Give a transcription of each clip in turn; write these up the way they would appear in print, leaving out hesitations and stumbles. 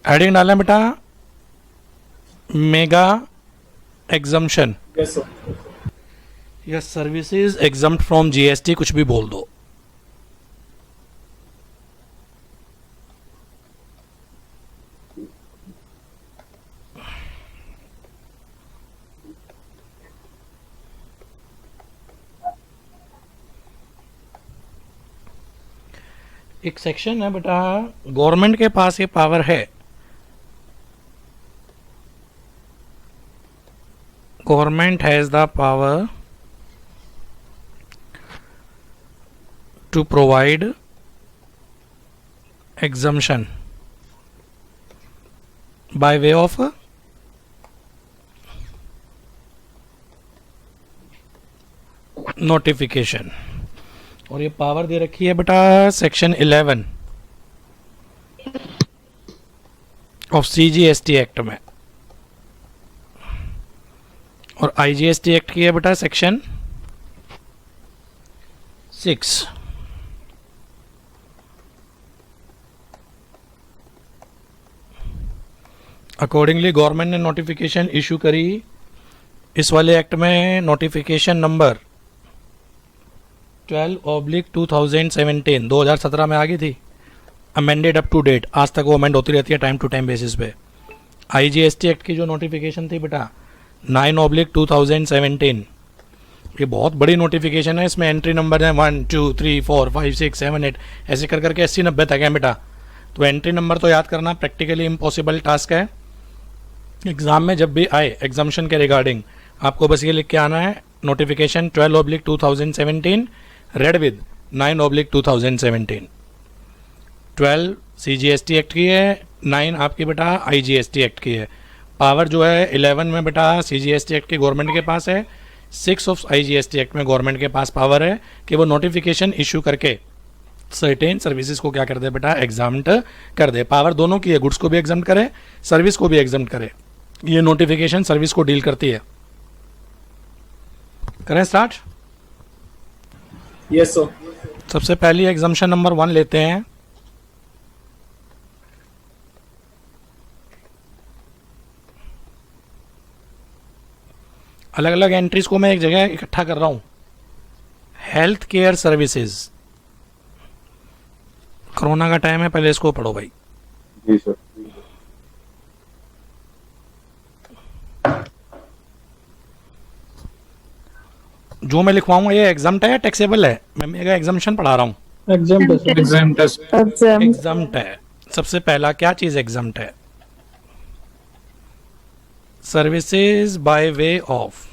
Heading डालें बेटा, mega exemption yes sir. या सर्विसेज एग्जम्प्ट फ्रॉम जीएसटी, कुछ भी बोल दो। एक सेक्शन है बेटा, गवर्नमेंट के पास ये पावर है, government has the power to provide exemption by way of notification. और ये पावर दे रखी है बेटा सेक्शन 11 ऑफ सीजीएसटी एक्ट में, और आईजीएसटी एक्ट की है बेटा सेक्शन 6। अकॉर्डिंगली गवर्नमेंट ने नोटिफिकेशन इशू करी इस वाले एक्ट में, नोटिफिकेशन नंबर 12/2017 2017 में आ गई थी, अमेंडेड अप टू डेट, आज तक वो अमेंड होती रहती है टाइम टू टाइम बेसिस पे। आईजीएसटी एक्ट की जो नोटिफिकेशन थी बेटा 9/2017, ये बहुत बड़ी नोटिफिकेशन है, इसमें एंट्री नंबर है 1 2 3 4 5 6 7 8 ऐसे कर करके 80-90 तक है बेटा। तो एंट्री नंबर तो याद करना प्रैक्टिकली इम्पॉसिबल टास्क है। एग्जाम में जब भी आए एग्जाम्शन के रिगार्डिंग, आपको बस ये लिख के आना है, notification 12/2017 read with 9/2017। 12 CGST act की है, 9 आपकी बेटा आईजीएसटी एक्ट की है। पावर जो है 11 में बेटा सीजीएसटी एक्ट की गवर्नमेंट के पास है, 6 ऑफ आईजीएसटी एक्ट में गवर्नमेंट के पास पावर है कि वो नोटिफिकेशन इशू करके सर्टेन सर्विसेज को क्या कर दे बेटा, एग्जाम्ट कर दे। पावर दोनों की है, गुड्स को भी एग्जाम्ट करे, सर्विस को भी एग्जाम्ट करे। ये नोटिफिकेशन सर्विस को डील करती है। करें स्टार्ट? Yes sir. सबसे पहली एग्जाम्पशन नंबर 1 लेते हैं। अलग अलग एंट्रीज को मैं एक जगह इकट्ठा कर रहा हूं। हेल्थ केयर सर्विसेज, कोरोना का टाइम है, पहले इसको पढ़ो भाई। जी सर। जो मैं लिखवाऊंगा ये एग्जाम्ट है या टैक्सेबल है? मैं मेगा एग्जाम्पशन पढ़ा रहा हूं। एग्जाम्ट है। सबसे पहला क्या चीज एग्जाम्ट है? Services by way of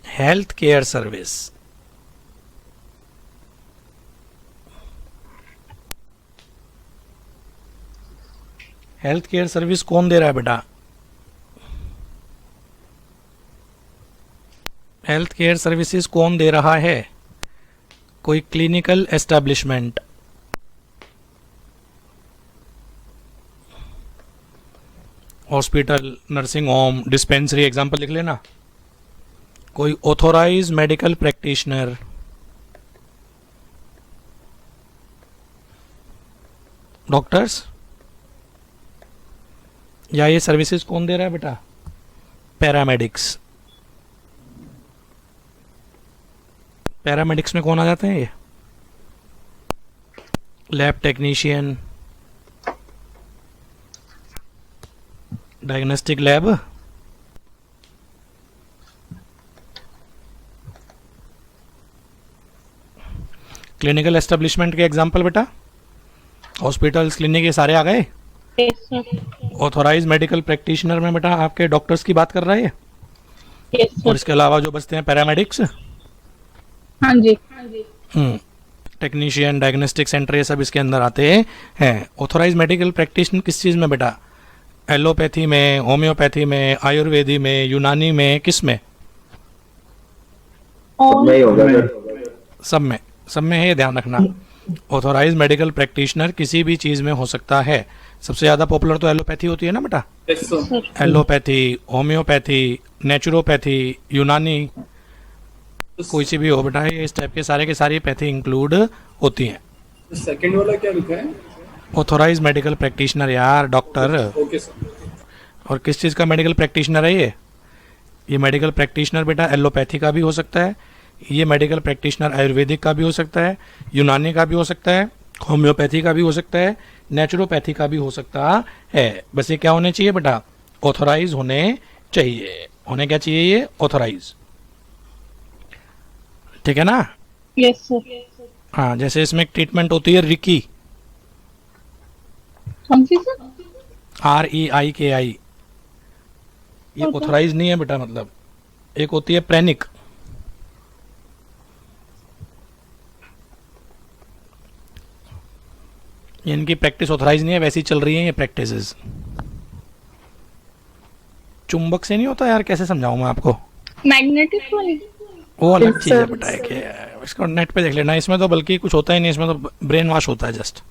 health care service. Health care service कौन दे रहा है बेटा? हेल्थ केयर सर्विसेज कौन दे रहा है? कोई clinical establishment, hospital, nursing home, dispensary, example लिख लेना। कोई ऑथोराइज मेडिकल प्रैक्टिशनर, डॉक्टर्स, या ये सर्विसेज कौन दे रहा है बेटा? पैरामेडिक्स। पैरामेडिक्स में कौन आ जाते हैं? ये lab technician, diagnostic lab, clinical establishment के एग्जांपल बेटा हॉस्पिटल्स, क्लिनिक, ये सारे आ गए। ऑथोराइज मेडिकल प्रैक्टिशनर में बेटा आपके डॉक्टर्स की बात कर रहा है। और इसके अलावा जो बचते हैं पैरामेडिक्स, हाँ जी, टेक्नीशियन, डायग्नोस्टिक सेंटर, ये सब इसके अंदर आते हैं। ऑथोराइज मेडिकल प्रैक्टिशनर किस चीज़ में बेटा? एलोपैथी में, होम्योपैथी में, आयुर्वेदी में, यूनानी में, किस में? सब में है, ये ध्यान रखना। ऑथोराइज मेडिकल प्रैक्टिशनर किसी भी चीज़ में हो सकता है। सबसे ज़्यादा पॉपुलर तो एलोपैथी होती है ना बेटा? एलोपैथी, होम्योपैथी, नेचुरोपैथी, यूनानी, कोई सी भी हो बेटा, ये इस टाइप के सारे के सारी पैथी इंक्लूड होती हैं। सेकंड वाला क्या लिखा है? ऑथोराइज मेडिकल प्रैक्टिशनर यार, डॉक्टर। Okay sir. और किस चीज़ का मेडिकल प्रैक्टिशनर है ये मेडिकल प्रैक्टिशनर बेटा एलोपैथी का भी हो सकता है, ये मेडिकल प्रैक्टिशनर आयुर्वेदिक का भी हो सकता है, यूनानी का भी हो सकता है, होम्योपैथी का भी हो सकता है, नेचुरोपैथी का भी हो सकता है। बस ये क्या होने चाहिए बेटा, ऑथोराइज होने चाहिए। होने क्या चाहिए ये, ऑथोराइज। ठीक है ना। Yes sir. हाँ, जैसे इसमें एक ट्रीटमेंट होती है रिकी, कौन सी सर? REIKI, ये ऑथोराइज नहीं है बेटा। मतलब एक होती है प्रेनिक, ये इनकी प्रैक्टिस ऑथराइज नहीं है, वैसी चल रही है ये प्रैक्टिसेस। चुंबक से नहीं होता यार, कैसे समझाऊं मैं आपको, मैग्नेटिक वाली? वो अलग चीज है बेटा। कि इसको नेट पे देख लेना, इसमें तो बल्कि कुछ होता ही नहीं, इसमें तो ब्रेन वॉश होता है जस्ट।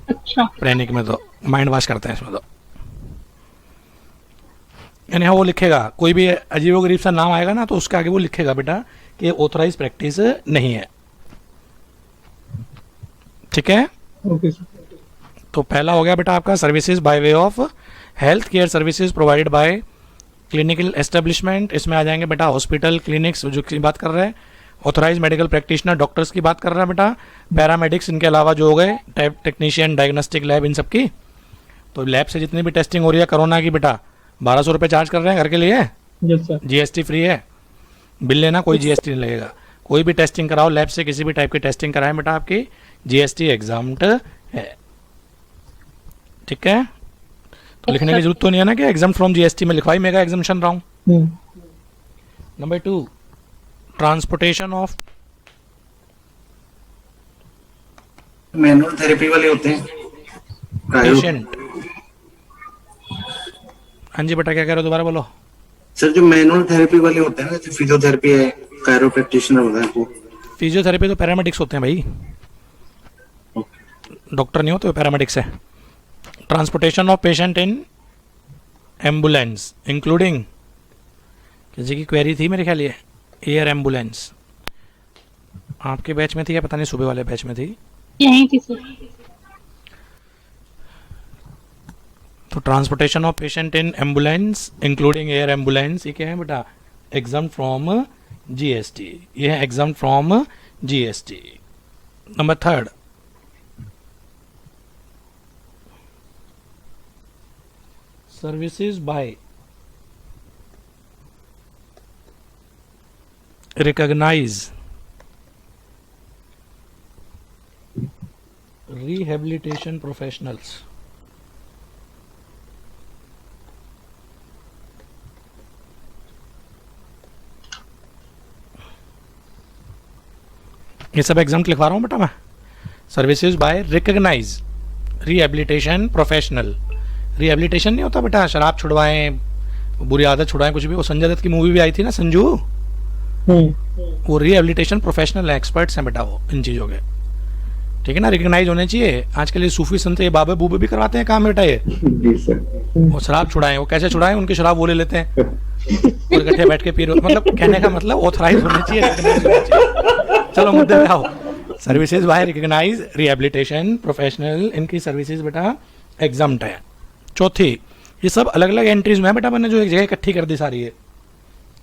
अच्छा। प्रेनिक में तो माइंड वॉश करते हैं, इसमें तो यानी हाँ वो लिखेगा, कोई भी अजीबोगरीब सा नाम आएगा ना तो उसके आगे वो लिखेगा बेटा कि ऑथराइज प्रैक्टिस नहीं है। ठीक है। Okay sir. तो पहला हो गया बेटा आपका services by way of health care services provided bye clinical establishment. इसमें आ जाएंगे बेटा हॉस्पिटल, क्लिनिक्स जो की बात कर रहे हैं, ऑथराइज मेडिकल प्रैक्टिशनर डॉक्टर्स की बात कर रहा है बेटा, पैरामेडिक्स इनके अलावा जो हो गए, टाइप टेक्नीशियन, डायग्नोस्टिक लैब, इन सब की। तो लैब से जितनी भी टेस्टिंग हो रही है कोरोना की बेटा, 1200 रुपये चार्ज कर रहे हैं घर के लिए, यस सर। GST फ्री है, बिल लेना कोई GST नहीं लगेगा। कोई भी टेस्टिंग कराओ लैब से, किसी भी टाइप की टेस्टिंग कराएं बेटा, आपकी GST एग्जाम्ड है। ठीक है। तो लिखने की जरूरत तो नहीं है ना कि एग्जाम फ्रॉम GST में लिखवाई, मेगा एग्जामेशन रहा हूँ। Number 2, transportation of manual therapy वाले होते हैं पेशेंट। हाँ जी बेटा, क्या कह रहे हो, दोबारा बोलो। सर। जो मैनुअल थेरेपी वाले होते हैं ना, जैसे फिजियोथेरेपी है, कायरो प्रैक्टिशनर होता है वो। फिजियोथेरेपी तो पैरामेडिक्स होते हैं भाई, डॉक्टर नहीं होते, वो पैरामेडिक्स है। Transportation of patient in ambulance including, किसी की क्वेरी थी मेरे ख्याल ये, एयर एम्बुलेंस आपके बैच में थी या पता नहीं सुबह वाले बैच में थी। यहीं थी सर। तो transportation of patient in ambulance including air ambulance, ये क्या है बेटा, एग्जाम फ्रॉम GST, ये है exempt from GST। Number 3, services by recognise rehabilitation professionals. ये सब एग्जाम लिखवा रहा हूँ बेटा मैं। Services by recognise rehabilitation professional. Rehabilitation नहीं होता बेटा, शराब छुड़वाएं, बुरी आदत छुड़वाएं, कुछ भी। वो संजय दत्त की मूवी भी आई थी ना, संजू, वो रिहेबिलिटेशन प्रोफेशनल एक्सपर्ट्स हैं बेटा वो इन चीज़ों के। ठीक है ना, रिकॉग्नाइज होने चाहिए। आजकल ये सूफी संत ये बाबे बूबे भी करवाते हैं काम बेटा ये। वो शराब छुड़ाएं, वो कैसे छुड़ाएं, उनकी शराब वो ले लेते हैं और इकट्ठे बैठ के पी रहे। मतलब कहने का मतलब ऑथराइज होने चाहिए, रिकॉग्नाइज होने चाहिए। चलो मुद्दे पे आओ। Services by recognise rehabilitation professional, इनकी सर्विसेज बेटा एग्जाम्ड है। चौथी, ये सब अलग अलग एंट्रीज में है बेटा, मैंने जो एक जगह इकट्ठी कर दी सारी है।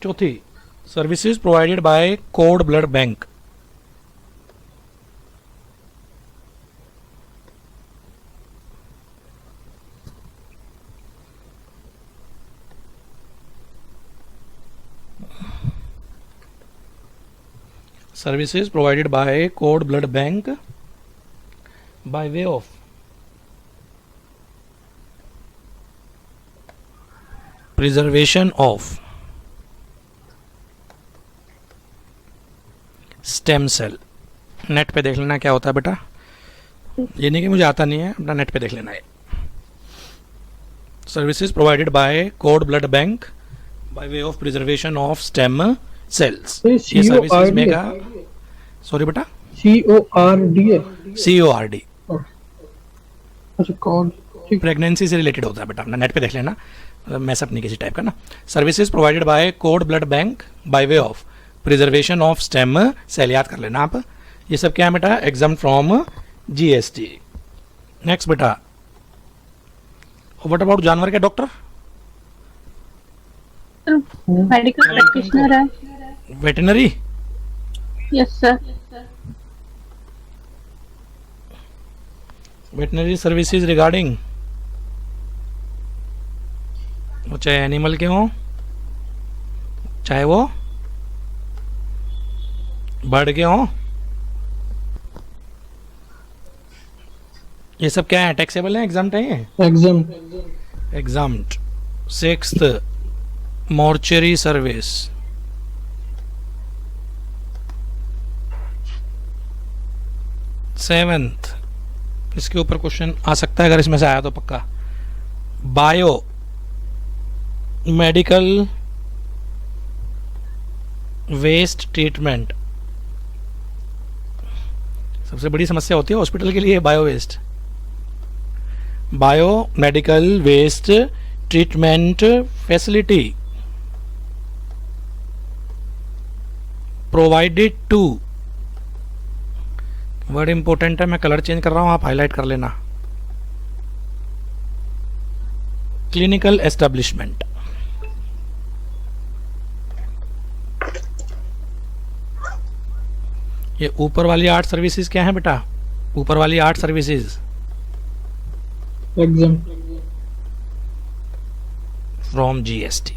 चौथी, services provided by cord blood bank. Services provided by Cord Blood Bank by way of preservation of stem cell. Net पे देख लेना क्या होता है बेटा, ये नहीं कि मुझे आता नहीं है, अपना नेट पे देख लेना है। Services provided by cord blood bank by way of preservation of stem cells. ये सर्विसेज मेगा, सॉरी बेटा, CORD अच्छा कौन, प्रेगनेंसी से रिलेटेड होता है बेटा, अपना नेट पे देख लेना, मैसअप नहीं किसी टाइप का ना। Services provided by cord blood bank by way of preservation of stem cell, याद कर लेना आप। ये सब क्या है बेटा, एग्जाम फ्रॉम GST। नेक्स्ट बेटा, व्हाट अबाउट जानवर के डॉक्टर? मेडिकल प्रैक्टिशनर है. Veterinary? Yes sir. Veterinary services regarding, वो चाहे एनिमल के हों, चाहे वो बर्ड के हों, ये सब क्या है? टैक्सेबल है, एग्जाम्ट है ये? Exam. Exempt. Sixth, mortuary service. Seventh, इसके ऊपर क्वेश्चन आ सकता है, अगर इसमें से आया तो पक्का. Bio medical waste treatment. सबसे बड़ी समस्या होती है हॉस्पिटल के लिए bio waste. Bio medical waste treatment facility provided to, word important है, मैं कलर चेंज कर रहा हूं, आप हाईलाइट कर लेना. Clinical establishment. ये ऊपर वाली 8 सर्विसेज क्या है बेटा? ऊपर वाली 8 सर्विसेज एग्जाम. From GST.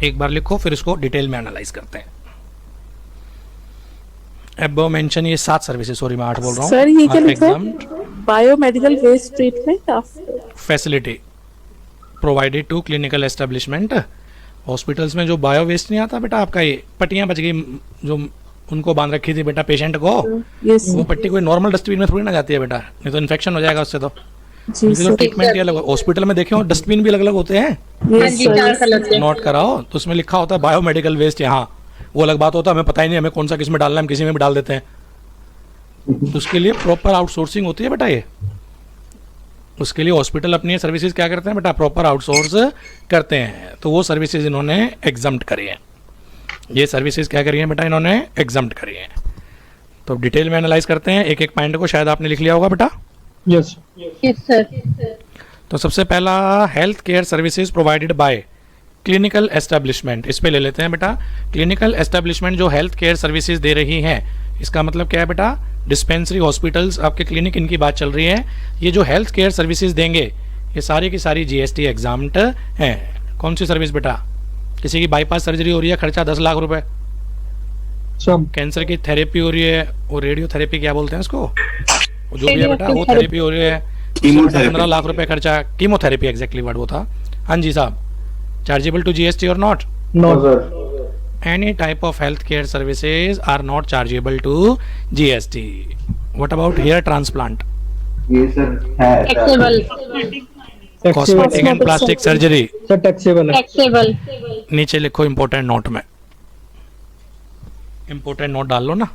एक बार लिखो, फिर इसको डिटेल में एनालाइज करते हैं. अबव मेंशन ये 7 सर्विसेज, सॉरी मैं 8 बोल रहा हूँ. सर ये क्या लिखा है? Biomedical waste treatment facility provided to clinical establishment. Hospitals में जो बायो वेस्ट नहीं आता बेटा आपका, ये पट्टियां बच गई जो उनको बांध रखी थी बेटा पेशेंट को, यस वो पट्टी कोई नॉर्मल डस्टबिन में थोड़ी ना जाती है बेटा, नहीं तो इन्फेक्शन हो जाएगा उससे. तो जी सर. ट्रीटमेंट ही अलग. हॉस्पिटल में देखे हो डस्टबिन भी अलग अलग होते हैं, हाँ यस जी, 4 सर. कलर के. नोट कराओ, तो उसमें लिखा होता है बायोमेडिकल वेस्ट. यहाँ वो अलग बात होता है, हमें पता ही नहीं हमें कौन सा किस में डालना है, हम किसी में भी डाल देते हैं. तो उसके लिए प्रॉपर आउटसोर्सिंग होती है बेटा. ये उसके लिए हॉस्पिटल अपनी सर्विसेज क्या करते हैं बेटा? प्रॉपर आउटसोर्स करते हैं. तो वो सर्विसेज इन्होंने एग्जम्प्ट करी है. ये सर्विसेज क्या करी है बेटा? इन्होंने एग्जम्प्ट करी है. तो डिटेल में एनालाइज करते हैं एक एक पॉइंट को. शायद आपने लिख लिया होगा बेटा. यस. Yes sir. तो सबसे पहला, health care services provided bye clinical establishment. इस पे ले लेते हैं बेटा. क्लिनिकल एस्टेब्लिशमेंट जो हेल्थ केयर सर्विसेज दे रही हैं, इसका मतलब क्या है बेटा? डिस्पेंसरी, हॉस्पिटल्स, आपके क्लिनिक, इनकी बात चल रही है. ये जो हेल्थ केयर सर्विसेज देंगे, ये सारी की सारी जीएसटी एग्जाम्प्ट हैं. कौन सी सर्विस बेटा? किसी की बाईपास सर्जरी हो रही है, खर्चा 10 लाख रुपए. सब. कैंसर की थेरेपी हो रही है, वो रेडियोथेरेपी क्या बोलते हैं उसको, वो जो भी है बेटा, वो थेरेपी हो रही है, कीमोथेरेपी. 15 लाख रुपए खर्चा. कीमोथेरेपी एग्जैक्टली वर्ड वो था. हाँ जी साहब. चार्जेबल टू जीएसटी और not? Not. Any type of healthcare services are not chargeable to GST. What about hair transplant, ये सर है taxable. cosmetic and plastic surgery? Sir taxable है. टैक्सेबल. नीचे लिखो इम्पोर्टेंट नोट में, इम्पोर्टेंट नोट डाल लो ना.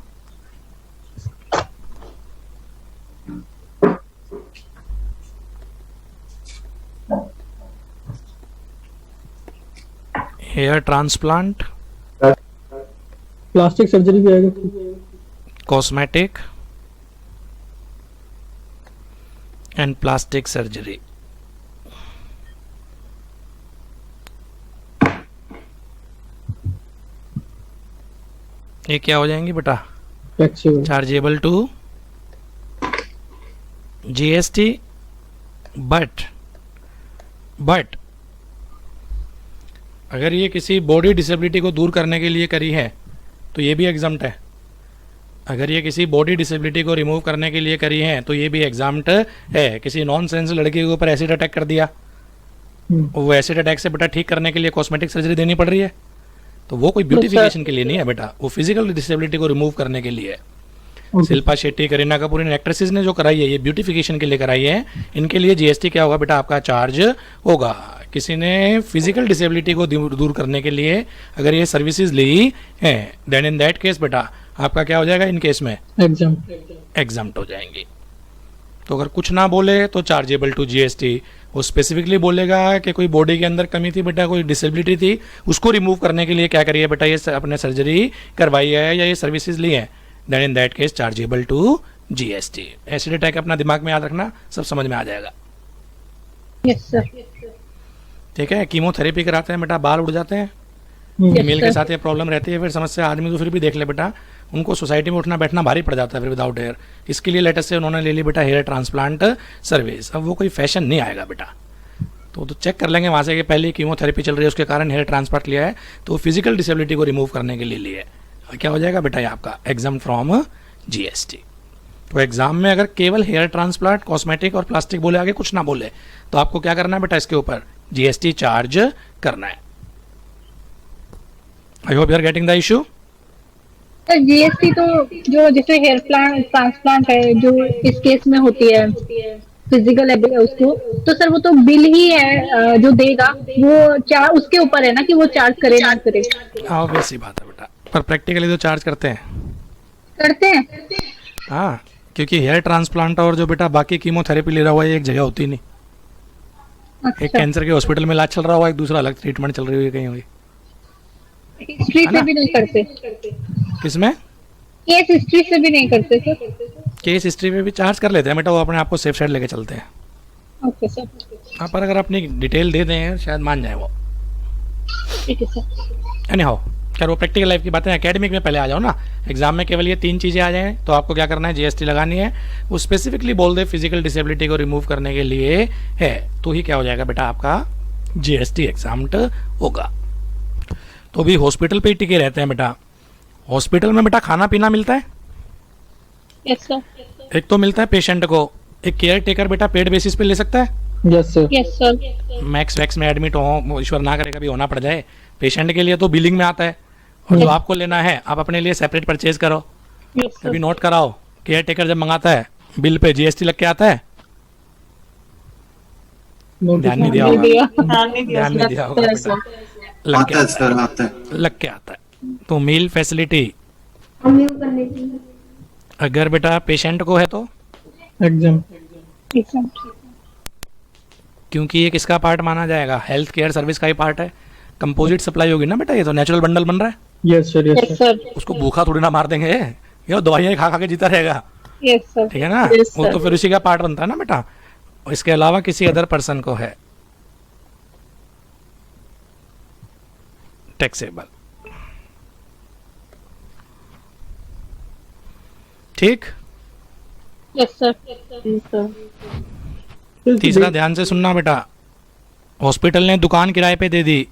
हेयर ट्रांसप्लांट, प्लास्टिक सर्जरी भी आएगा. Cosmetic and plastic surgery. ये क्या हो जाएंगी बेटा? Taxable. Chargeable to GST. But अगर ये किसी बॉडी डिसेबिलिटी को दूर करने के लिए करी है तो ये भी एग्जाम्प्ट है. अगर ये किसी बॉडी डिसेबिलिटी को रिमूव करने के लिए करी है तो ये भी एग्जाम्प्ट है. किसी नॉन सेंस लड़की के ऊपर एसिड अटैक कर दिया, वो एसिड अटैक से बेटा ठीक करने के लिए कॉस्मेटिक सर्जरी देनी पड़ रही है, तो वो कोई ब्यूटिफिकेशन के लिए नहीं है बेटा, वो फिजिकल डिसेबिलिटी को रिमूव करने के लिए है. शिल्पा शेट्टी, करीना कपूर, इन एक्ट्रेसेस ने जो कराई है ये ब्यूटिफिकेशन के लिए कराई है. इनके लिए जीएसटी क्या होगा बेटा? आपका चार्ज होगा. किसी ने फिजिकल डिसेबिलिटी को दूर करने के लिए अगर ये सर्विसेज ली है, देन इन दैट केस बेटा आपका क्या हो जाएगा? इन केस में एग्जाम. एग्जाम्प्ट हो जाएंगी. तो अगर कुछ ना बोले तो चार्जेबल टू जीएसटी. वो स्पेसिफिकली बोलेगा कि कोई बॉडी के अंदर कमी थी बेटा, कोई डिसेबिलिटी थी, उसको रिमूव करने के लिए क्या करिए बेटा? ये अपने सर्जरी करवाई है या ये सर्विसेज ली है, then in that case chargeable to GST. Acid attack अपना दिमाग में याद रखना, सब समझ में आ जाएगा। Yes sir. ठीक है, कीमोथेरेपी कराते हैं बेटा, बाल उड़ जाते हैं, फीमेल के साथ ये प्रॉब्लम रहती है, फिर समस्या आदमी तो फिर भी देख ले बेटा, उनको सोसाइटी में उठना बैठना भारी पड़ जाता है फिर विदाउट हेयर। इसके लिए लेटेस्ट से उन्होंने ले ली बेटा हेयर ट्रांसप्लांट सर्विस। अब वो कोई फैशन नहीं आएगा बेटा, तो चेक कर लेंगे वहाँ से कि पहले कीमोथेरेपी चल रही है उसके कारण हेयर ट्रांसप्लांट लिया है, तो फिजिकल डिसेबिलिटी को रिमूव करने के लिए लिए है। क्या हो जाएगा बेटा ये आपका एग्जाम फ्रॉम जीएसटी। तो एग्जाम में अगर केवल हेयर ट्रांसप्लांट, कॉस्मेटिक और प्लास्टिक बोले, आगे कुछ ना बोले, तो आपको क्या करना है बेटा, इसके ऊपर जीएसटी चार्ज करना है। I hope you are getting the issue. Sir GST तो जो जैसे हेयर ट्रांसप्लांट है जो इस केस में होती है फिजिकल उसको, तो सर वो तो बिल ही है जो देगा, वो चार्ज उसके ऊपर है ना कि वो चार्ज करे ना करे। हाँ वैसी बात है बेटा, पर प्रैक्टिकली तो चार्ज करते हैं। करते हैं। हाँ, क्योंकि हेयर ट्रांसप्लांट और जो बेटा बाकी कीमोथेरेपी ले रहा हुआ है एक जगह होती नहीं। एक अच्छा, कैंसर के हॉस्पिटल में इलाज चल रहा हुआ, एक दूसरा अलग ट्रीटमेंट चल रही हुई कहीं हुई। हिस्ट्री से भी नहीं करते, किसमें? केस हिस्ट्री से भी नहीं करते सर। केस हिस्ट्री में भी चार्ज कर लेते हैं बेटा, वो अपने आप को सेफ साइड लेके चलते हैं। Okay sir. हाँ, पर अगर अपनी डिटेल दे दें शायद मान जाए वो। ठीक है सर। एनी हाउ, खैर वो प्रैक्टिकल लाइफ की बातें, एकेडमिक में पहले आ जाओ ना। एग्जाम में केवल ये 3 चीज़ें आ जाएं तो आपको क्या करना है, जीएसटी लगानी है। वो स्पेसिफिकली बोल दे फिजिकल डिसेबिलिटी को रिमूव करने के लिए है, तो ही क्या हो जाएगा बेटा आपका जीएसटी एग्जाम्ड होगा। तो भी हॉस्पिटल पे ही टिके रहते हैं बेटा। हॉस्पिटल में बेटा खाना पीना मिलता है, यस सर। एक तो मिलता है पेशेंट को, एक केयर टेकर बेटा पेड बेसिस पे ले सकता है। Yes sir. Yes sir. Max wax में एडमिट हो, ईश्वर ना करे कभी होना पड़ जाए, पेशेंट के लिए तो बिलिंग में आता है, और जो आपको लेना है आप अपने लिए सेपरेट परचेज करो। यस कभी सर। नोट कराओ, केयर टेकर जब मंगाता है बिल पे जीएसटी लग के आता है। ध्यान नहीं दिया होगा, ध्यान नहीं दिया होगा बेटा, लग के आता है आता सर, आता है। है, लग के आता है। तो मील फैसिलिटी अगर बेटा पेशेंट को है तो एग्जाम। क्योंकि ये किसका पार्ट माना जाएगा, हेल्थ केयर सर्विस का ही पार्ट है। कंपोजिट सप्लाई होगी ना बेटा, ये तो नेचुरल बंडल बन रहा है, yes sir. Yes yes sir. Sir. उसको भूखा थोड़ी ना मार देंगे, ये दवाइयाँ खा खा के जीता रहेगा। Yes sir. ठीक है ना, Yes, वो sir. तो फिर उसी का पार्ट बनता है ना बेटा। और इसके अलावा किसी अदर पर्सन को है टैक्सेबल। ठीक, यस सर। तीसरा ध्यान से सुनना बेटा, हॉस्पिटल ने दुकान किराए पे दे दी।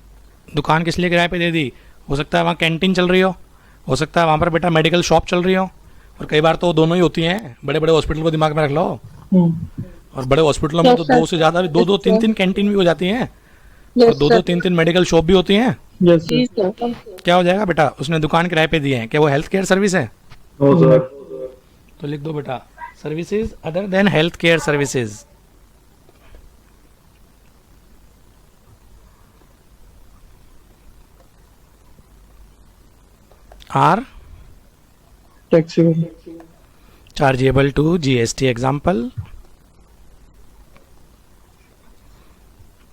दुकान किस लिए किराए पे दे दी? हो सकता है वहाँ कैंटीन चल रही हो सकता है वहाँ पर बेटा मेडिकल शॉप चल रही हो, और कई बार तो दोनों ही होती हैं। बड़े बड़े हॉस्पिटल को दिमाग में रख लो, और बड़े हॉस्पिटलों में तो 2 से ज़्यादा, 2-2, 3-3 कैंटीन भी हो जाती हैं, और 2-2, 3-3 मेडिकल शॉप भी होती हैं। Yes sir. क्या हो जाएगा बेटा, उसने दुकान किराए पे दिए हैं, क्या वो हेल्थ केयर सर्विस है? No sir. तो लिख दो बेटा services other than health care services are taxable. Chargeable to GST. Example,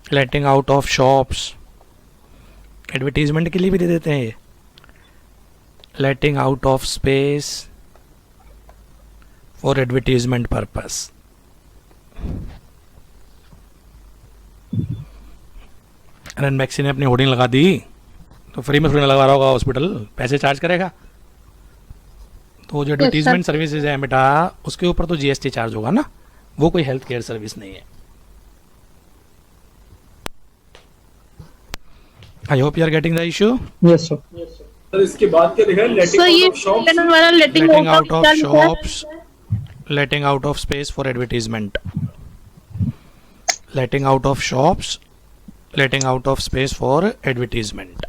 letting out of shops, advertisement के लिए भी दे देते हैं ये। Letting out of space for advertisement purpose. रनमैक्सी ने अपनी होर्डिंग लगा दी तो फ्री में थोड़ी ना लगा रहा होगा, हॉस्पिटल पैसे चार्ज करेगा। तो जो एडवर्टीजमेंट सर्विसेज है बेटा उसके ऊपर तो जीएसटी चार्ज होगा ना, वो कोई हेल्थ केयर सर्विस नहीं है। I hope you are getting the issue. Yes sir. Sir इसके बाद क्या लिखा है? सर ये वाला लेटिंग आउट ऑफ क्या लिखा है? Shops, letting out of space for advertisement, letting out of shops, letting out of space for advertisement.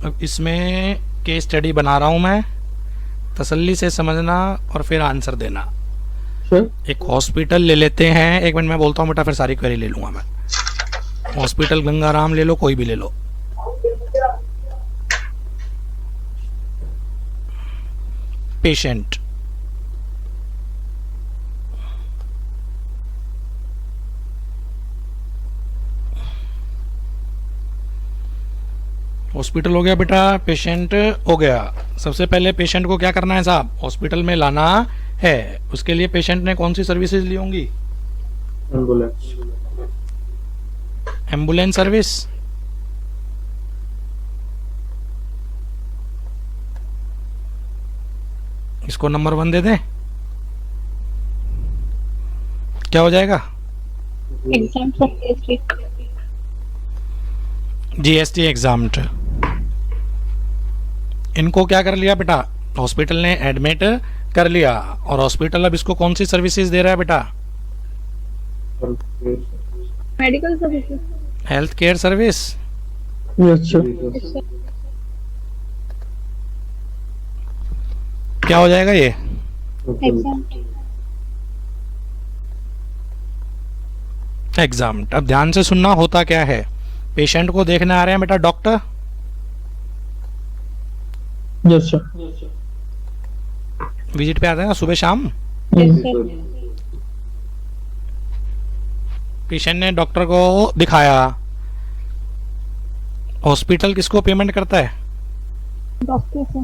अब इसमें केस स्टडी बना रहा हूं मैं, तसल्ली से समझना और फिर आंसर देना। सर। एक हॉस्पिटल ले लेते हैं, 1 मिनट में बोलता हूँ बेटा, फिर सारी क्वेरी ले लूंगा मैं। हॉस्पिटल गंगाराम ले लो, कोई भी ले लो। पेशेंट, हॉस्पिटल हो गया बेटा, पेशेंट हो गया। सबसे पहले पेशेंट को क्या करना है साहब, हॉस्पिटल में लाना है। उसके लिए पेशेंट ने कौन सी सर्विसेज ली होंगी? एम्बुलेंस। Ambulance service. इसको नंबर 1 दे दें, क्या हो जाएगा? Exam from GST. GST examined. इनको क्या कर लिया बेटा, हॉस्पिटल ने एडमिट कर लिया, और हॉस्पिटल अब इसको कौन सी सर्विसेज दे रहा है बेटा? Medical services. Health care service. Yes sir. क्या हो जाएगा ये? एग्जाम। एग्जाम। अब ध्यान से सुनना, होता क्या है, पेशेंट को देखने आ रहे हैं बेटा डॉक्टर, यस सर। विजिट पे आते हैं ना सुबह शाम। पेशेंट ने डॉक्टर को दिखाया, हॉस्पिटल किसको पेमेंट करता है? डॉक्टर से।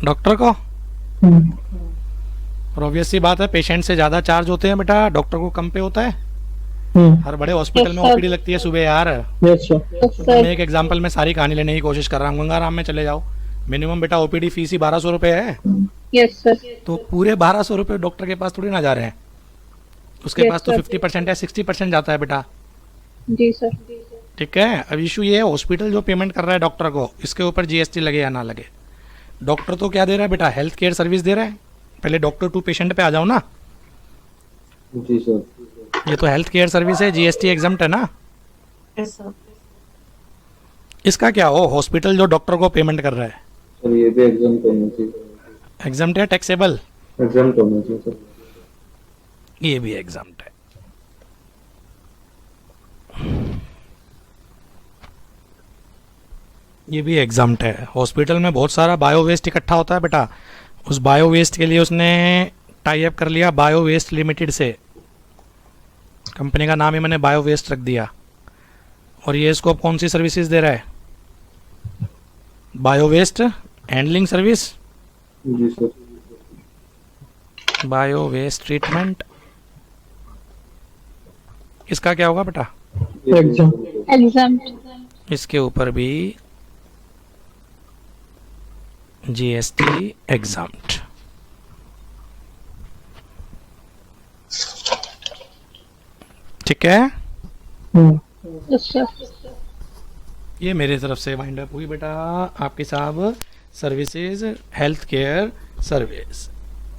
डॉक्टर को। और ऑब्वियस सी बात है, पेशेंट से ज्यादा चार्ज होते हैं बेटा, डॉक्टर को कम पे होता है। हर बड़े हॉस्पिटल में Yes, sir. ओपीडी लगती है सुबह यार। Yes sir. मैं एक एग्जांपल में सारी कहानी लेने की कोशिश कर रहा हूँ, गंगाराम में चले जाओ, मिनिमम बेटा ओपीडी फीस ही 1200 रुपए है। Yes sir. तो पूरे 1200 रुपए डॉक्टर के पास थोड़ी ना जा रहे हैं, उसके Yes, पास तो sir. 50% है, 60% जाता है बेटा। जी सर। ठीक है, अब इशू ये है, हॉस्पिटल जो पेमेंट कर रहा है डॉक्टर को, इसके ऊपर जीएसटी लगे या ना लगे। डॉक्टर तो क्या दे रहा है बेटा, हेल्थ केयर सर्विस दे रहा है। पहले डॉक्टर टू पेशेंट पे आ जाओ ना। जी सर। ये तो हेल्थ केयर सर्विस है, जीएसटी एग्जम्प्ट है ना। Yes sir. इसका क्या हो, हॉस्पिटल जो डॉक्टर को पेमेंट कर रहा है, सर ये भी एग्जाम होना चाहिए। एग्जम्प्ट है, टैक्सेबल। एग्जाम होना चाहिए सर। ये भी एग्जम्प्ट है। ये भी एग्जम्प्ट है। हॉस्पिटल में बहुत सारा बायो वेस्ट इकट्ठा होता है बेटा, उस बायो वेस्ट के लिए उसने टाई अप कर लिया बायो वेस्ट लिमिटेड से। कंपनी का नाम ही मैंने बायो वेस्ट रख दिया। और ये इसको कौन सी सर्विसेज दे रहा है? बायो वेस्ट हैंडलिंग सर्विस, जी सर। Bio waste treatment. इसका क्या होगा बेटा? एग्जाम। एग्जाम। इसके ऊपर भी जीएसटी एग्जाम्प्ट। ठीक है, यस सर। ये मेरे तरफ से वाइंड अप हुई बेटा आपके साहब services, health care service.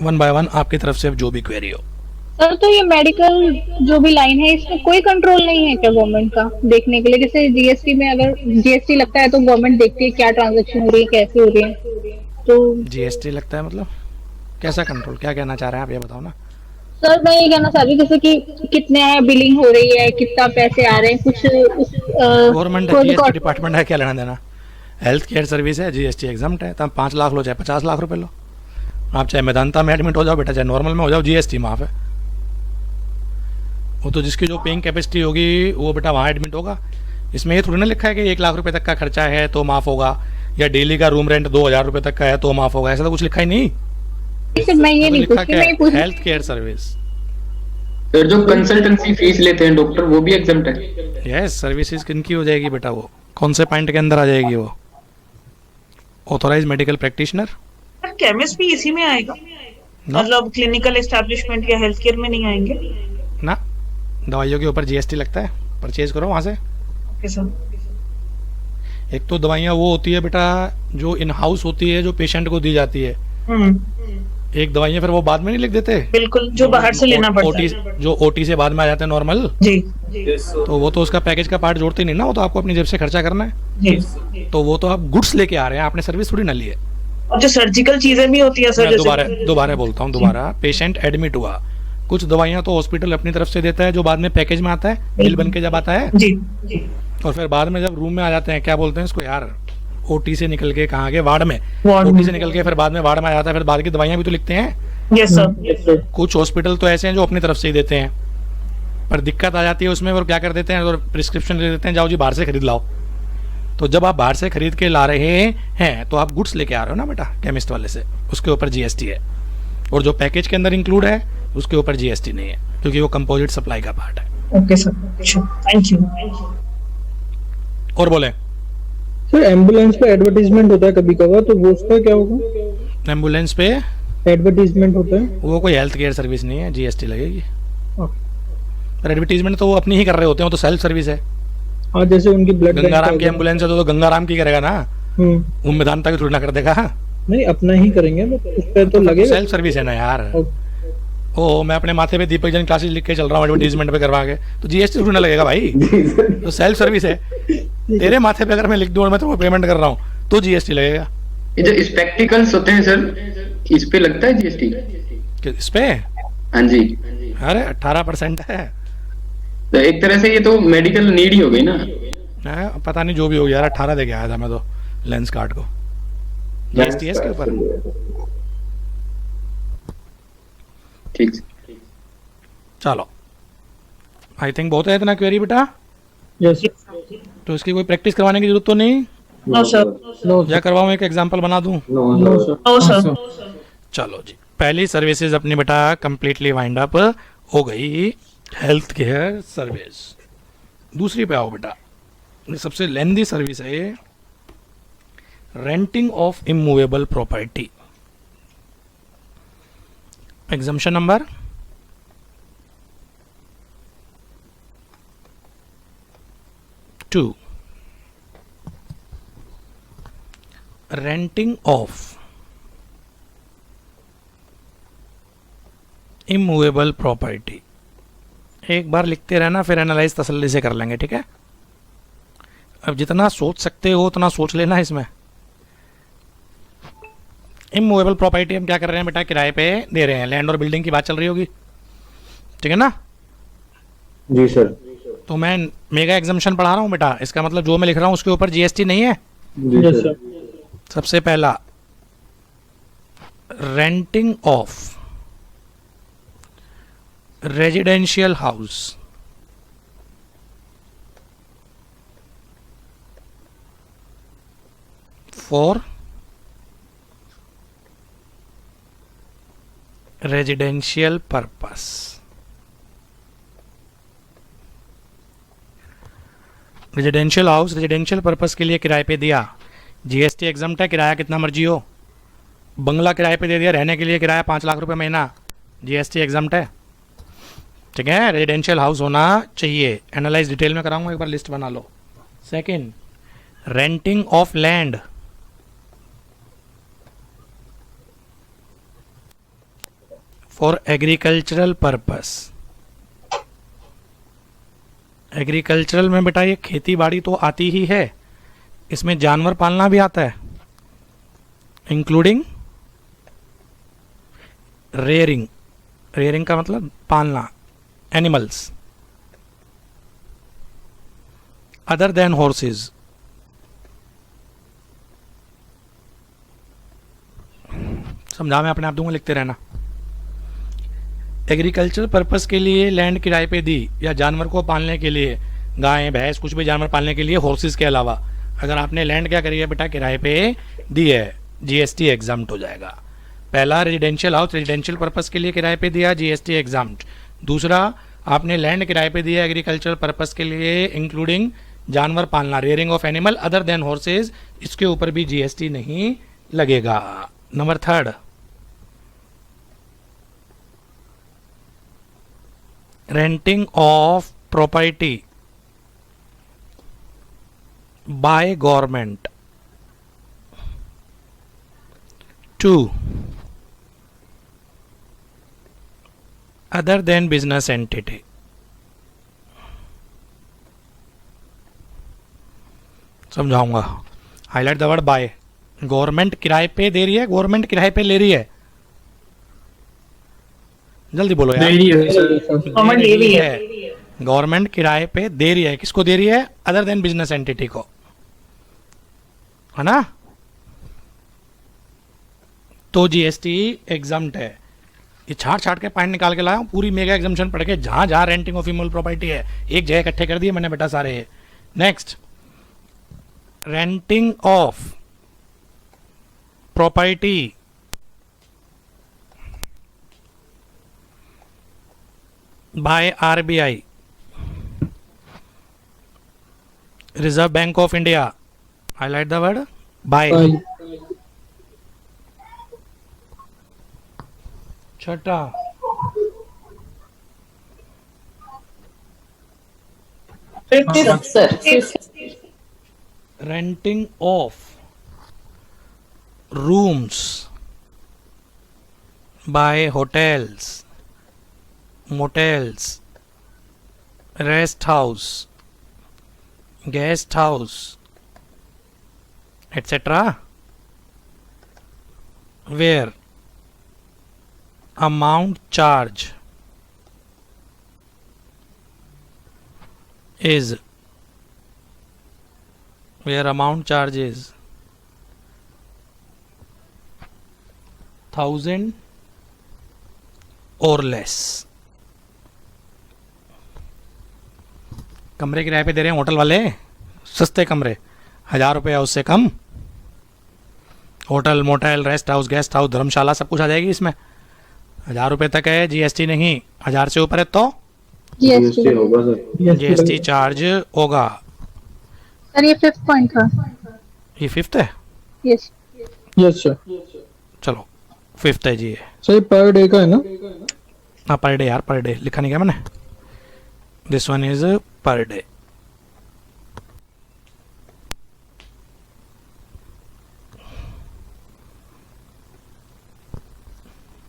1 by 1 आपकी तरफ से जो भी क्वेरी हो। सर तो ये मेडिकल जो भी लाइन है, इसमें कोई कंट्रोल नहीं है क्या गवर्नमेंट का देखने के लिए? जैसे जीएसटी में अगर जीएसटी लगता है तो गवर्नमेंट देखती है क्या ट्रांजैक्शन हो रही है, कैसे हो रही है। तो जीएसटी लगता है मतलब कैसा कंट्रोल, क्या कहना चाह रहे हैं आप, ये बताओ ना। सर मैं ये कहना चाह रही हूँ, जैसे कि कितने बिलिंग हो रही है, कितना पैसे आ रहे हैं, कुछ गवर्नमेंट है, जीएसटी डिपार्टमेंट है, क्या लेना देना। हेल्थ केयर सर्विस है, जीएसटी एग्जाम्प्ट है। तब 5 लाख लो चाहे 50 लाख रुपए लो, आप चाहे मेदांता में एडमिट हो जाओ बेटा, चाहे नॉर्मल में हो जाओ, जीएसटी माफ है। वो तो जिसकी जो पेइंग कैपेसिटी होगी वो बेटा वहाँ एडमिट होगा। इसमें ये थोड़ी ना लिखा है कि 1 लाख रुपए तक का खर्चा है तो माफ होगा, या डेली का रूम रेंट 2000 रुपए तक का है तो माफ होगा, ऐसा तो कुछ लिखा ही नहीं। सर मैं ये तो नहीं लिखा पूछती, क्या मैं ये पूछ है, हेल्थ केयर सर्विस। सर जो कंसल्टेंसी फीस लेते हैं डॉक्टर वो भी एग्जम्प्ट है? यस, सर्विसेज किनकी हो जाएगी बेटा, वो कौन से पॉइंट के अंदर आ जाएगी? वो ऑथोराइज मेडिकल प्रैक्टिशनर। केमिस्ट भी इसी में आएगा? ना मतलब क्लिनिकल एस्टेब्लिशमेंट या हेल्थ केयर में नहीं आएंगे? ना, दवाइयों के ऊपर जीएसटी लगता है, परचेज करो वहां से। Okay sir. एक तो दवाइयाँ वो होती है बेटा जो इन हाउस होती है, जो पेशेंट को दी जाती है। एक दवाइयाँ फिर वो बाद में नहीं लिख देते, बिल्कुल, जो बाहर से लेना पड़ता ओटी, है। जो ओटी से बाद में आ जाते हैं नॉर्मल, जी तो वो तो उसका पैकेज का पार्ट जोड़ते नहीं ना, वो तो आपको अपनी जेब से खर्चा करना है। जी। तो वो तो आप गुड्स लेके आ रहे हैं, आपने सर्विस थोड़ी ना ली है। और जो सर्जिकल चीजें भी होती है सर, मैं जैसे दोबारा बोलता हूँ, दोबारा पेशेंट एडमिट हुआ, कुछ दवाइयाँ तो हॉस्पिटल अपनी तरफ से देता है जो बाद में पैकेज में आता है, बिल बन के जब आता है। जी जी। और फिर बाद में जब रूम में आ जाते हैं, क्या बोलते हैं इसको यार, ओटी से निकल के कहाँ के वार्ड में, वार्ड ओटी में। से निकल के फिर बाद में वार्ड में आ जाता है, फिर बाद की दवाइयाँ भी तो लिखते हैं। Yes sir. कुछ हॉस्पिटल तो ऐसे हैं जो अपनी तरफ से ही देते हैं, पर दिक्कत आ जाती है उसमें, वो क्या कर देते हैं और प्रिस्क्रिप्शन ले देते हैं, जाओ जी बाहर से खरीद लाओ। तो जब आप बाहर से खरीद के ला रहे हैं तो आप गुड्स लेके आ रहे हो ना बेटा केमिस्ट वाले से, उसके ऊपर जीएसटी है। और जो पैकेज के अंदर इंक्लूड है उसके ऊपर जीएसटी नहीं है, क्योंकि वो कंपोजिट सप्लाई का पार्ट है। Okay sir, thank you. और बोले सर एम्बुलेंस पे एडवर्टीजमेंट होता है कभी कभार, तो वो उसका क्या होगा? एम्बुलेंस पे एडवर्टीजमेंट होता है। वो कोई हेल्थ केयर सर्विस नहीं है, जीएसटी लगेगी। पर एडवर्टीजमेंट तो वो अपनी ही कर रहे होते हैं, वो तो सेल्फ सर्विस है। हाँ, जैसे उनकी ब्लड गंगाराम की एम्बुलेंस है तो गंगाराम की करेगा ना, वो मेदांता की थोड़ी ना कर देगा। नहीं, अपना ही करेंगे ना, उस पे तो लगेगा। सेल्फ सर्विस है ना यार। ओ मैं अपने माथे पे दीपक जैन क्लासेस लिख के चल रहा हूँ एडवर्टीजमेंट पे करवा के, तो जीएसटी थोड़ी ना लगेगा भाई। तो सेल्फ सर्विस है, तेरे माथे पे अगर मैं लिख दूं और मैं तुम्हें पेमेंट कर रहा हूँ तो जीएसटी लगेगा। ये जो स्पेक्टिकल्स होते हैं सर, इस पे लगता है जीएसटी? इस पे? हाँ जी। अरे 18% है। तो एक तरह से ये तो मेडिकल नीड ही हो गई ना। पता नहीं जो भी हो गया यार, 18 दे के आया था मैं तो लेंस कार्ड को। जीएसटी है इसके ऊपर। ठीक। चलो आई थिंक बहुत है इतना क्वेरी बेटा। यस। तो इसकी कोई प्रैक्टिस करवाने की जरूरत तो नहीं? No sir. या करवाऊं, एक एग्जांपल बना दूं? No sir. चलो जी, पहली सर्विसेज अपनी बेटा कंप्लीटली वाइंड अप हो गई, हेल्थ केयर सर्विस। दूसरी पे आओ बेटा, ये सबसे लेंदी सर्विस है ये, renting of immovable property. Exemption number 2, renting of immovable property. एक बार लिखते रहना, फिर एनालाइज तसल्ली से कर लेंगे, ठीक है? अब जितना सोच सकते हो उतना सोच लेना इसमें। इमूवेबल प्रॉपर्टी हम क्या कर रहे हैं बेटा, किराए पे दे रहे हैं। लैंड और बिल्डिंग की बात चल रही होगी, ठीक है ना? जी सर। तो मैं मेगा एग्जम्पशन पढ़ा रहा हूँ बेटा, इसका मतलब जो मैं लिख रहा हूँ उसके ऊपर जीएसटी नहीं है। जी सर। सबसे पहला, renting of residential house for residential purpose. Residential house residential purpose के लिए किराए पे दिया, जीएसटी एग्जम्प्ट है, किराया कितना मर्जी हो। बंगला किराए पे दे दिया, रहने के लिए किराया 5 लाख रुपए महीना, जीएसटी एग्जम्प्ट है, ठीक है? रेजिडेंशियल हाउस होना चाहिए। एनालाइज डिटेल में कराऊंगा, एक बार लिस्ट बना लो। Second, renting of land for agricultural purpose. Agricultural में बेटा ये खेती बाड़ी तो आती ही है, इसमें जानवर पालना भी आता है, इंक्लूडिंग रेयरिंग। रेयरिंग का मतलब पालना, एनिमल्स अदर देन हॉर्सेस। समझा, मैं अपने आप दूंगा, लिखते रहना। एग्रीकल्चर पर्पस के लिए लैंड किराए पे दी, या जानवर को पालने के लिए, गाय भैंस कुछ भी जानवर पालने के लिए, हॉर्सेस के अलावा अगर आपने लैंड क्या करी है बेटा, किराए पे दी है, जीएसटी एग्जाम्प्ट हो जाएगा। पहला, रेजिडेंशियल हाउस रेजिडेंशियल पर्पस के लिए किराए पे दिया, जीएसटी एग्जाम्प्ट। दूसरा, आपने लैंड किराए पे दिया एग्रीकल्चर पर्पस के लिए, इंक्लूडिंग जानवर पालना, rearing of animal other than horses, इसके ऊपर भी जीएसटी नहीं लगेगा। Number 3, renting of property by government to other than business entity. समझाऊंगा, highlight the word by. Government किराए पे दे रही है, गवर्नमेंट किराए पे ले रही है, जल्दी बोलो यार। गवर्नमेंट ले रही है। गवर्नमेंट किराए पे दे रही है, किसको दे रही है? अदर देन बिजनेस एंटिटी को, है ना? तो जीएसटी एग्जम्प्ट है। ये छाट छाट के पॉइंट निकाल के लाया हूं, पूरी मेगा एग्जम्पशन पढ़ के, जहां जहां रेंटिंग ऑफ इमूवेबल प्रॉपर्टी है एक जगह इकट्ठे कर दिए मैंने बेटा सारे। Next, renting of property by RBI, Reserve Bank of India. Highlight the word by. छठा, Fifth, sir. renting of rooms by hotels, motels, rest house, guest house, etc., where amount charge is 1,000 or less. कमरे किराए पे दे रहे हैं hotel वाले, सस्ते कमरे, 1,000 रुपये या उससे कम, hotel, motel, rest house, guest house, dharamshala सब कुछ आ जाएगी इसमें। 1,000 रुपये तक है, जीएसटी नहीं, 1,000 से ऊपर है तो जीएसटी होगा सर। जीएसटी चार्ज होगा। सर ये 5th पॉइंट था। ये 5th है, यस यस सर। चलो 5th है जी ये। सर पर डे का है ना? हाँ पर डे यार, पर डे लिखा नहीं क्या मैंने, this one is per day.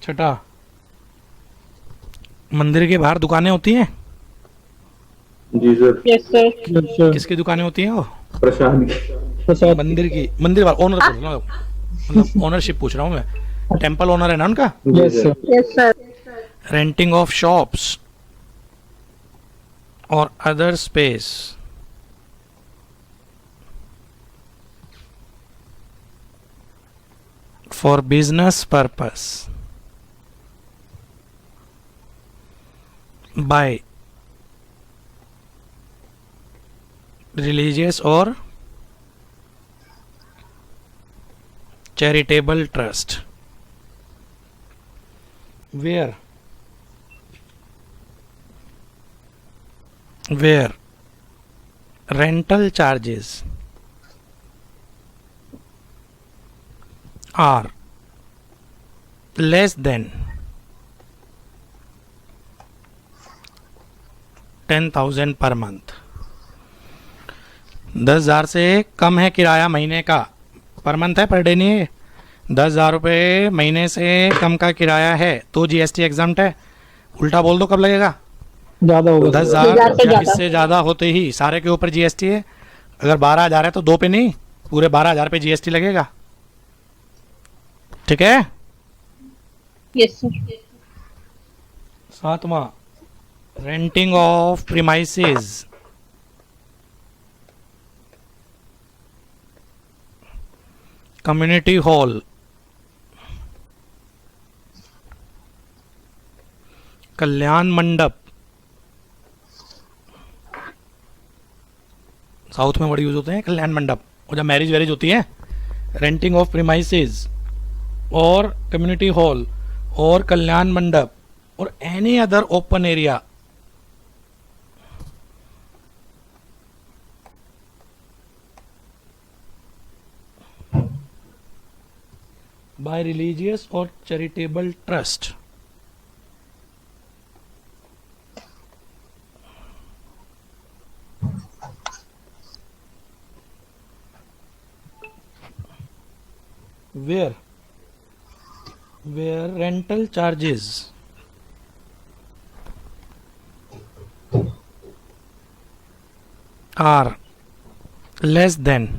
छठा, मंदिर के बाहर दुकानें होती हैं। जी sir. Yes sir. Yes sir. किसकी दुकानें होती हैं वो? प्रशांत प्रसाद। मंदिर की, मंदिर वाला ओनर बोल रहा हूँ, मतलब ओनरशिप पूछ रहा हूँ मैं। टेम्पल ओनर है ना उनका। Yes sir. Yes sir. Renting of shops और other space for business purpose by religious or charitable trust, where rental charges are less than 10,000 per month। 10,000 से कम है किराया महीने का, पर मंथ है, पर डे नहीं है। 10,000 रुपये महीने से कम का किराया है तो जीएसटी एग्जम्प्ट है। उल्टा बोल दो कब लगेगा? ज्यादा होगा। 10,000 इससे ज़्यादा होते ही सारे के ऊपर जीएसटी है। अगर 12,000 है तो 2 पे नहीं, पूरे 12,000 पे जीएसटी लगेगा। ठीक है। Yes sir. 7वां, renting of premises community hall, kalyan mandap, south में बड़ी यूज होते हैं कल्याण मंडप, और जब मैरिज वैरिज होती है। रेंटिंग ऑफ प्रीमाइसेस और कम्युनिटी हॉल और कल्याण मंडप और any other open area by religious or charitable trust where rental charges are less than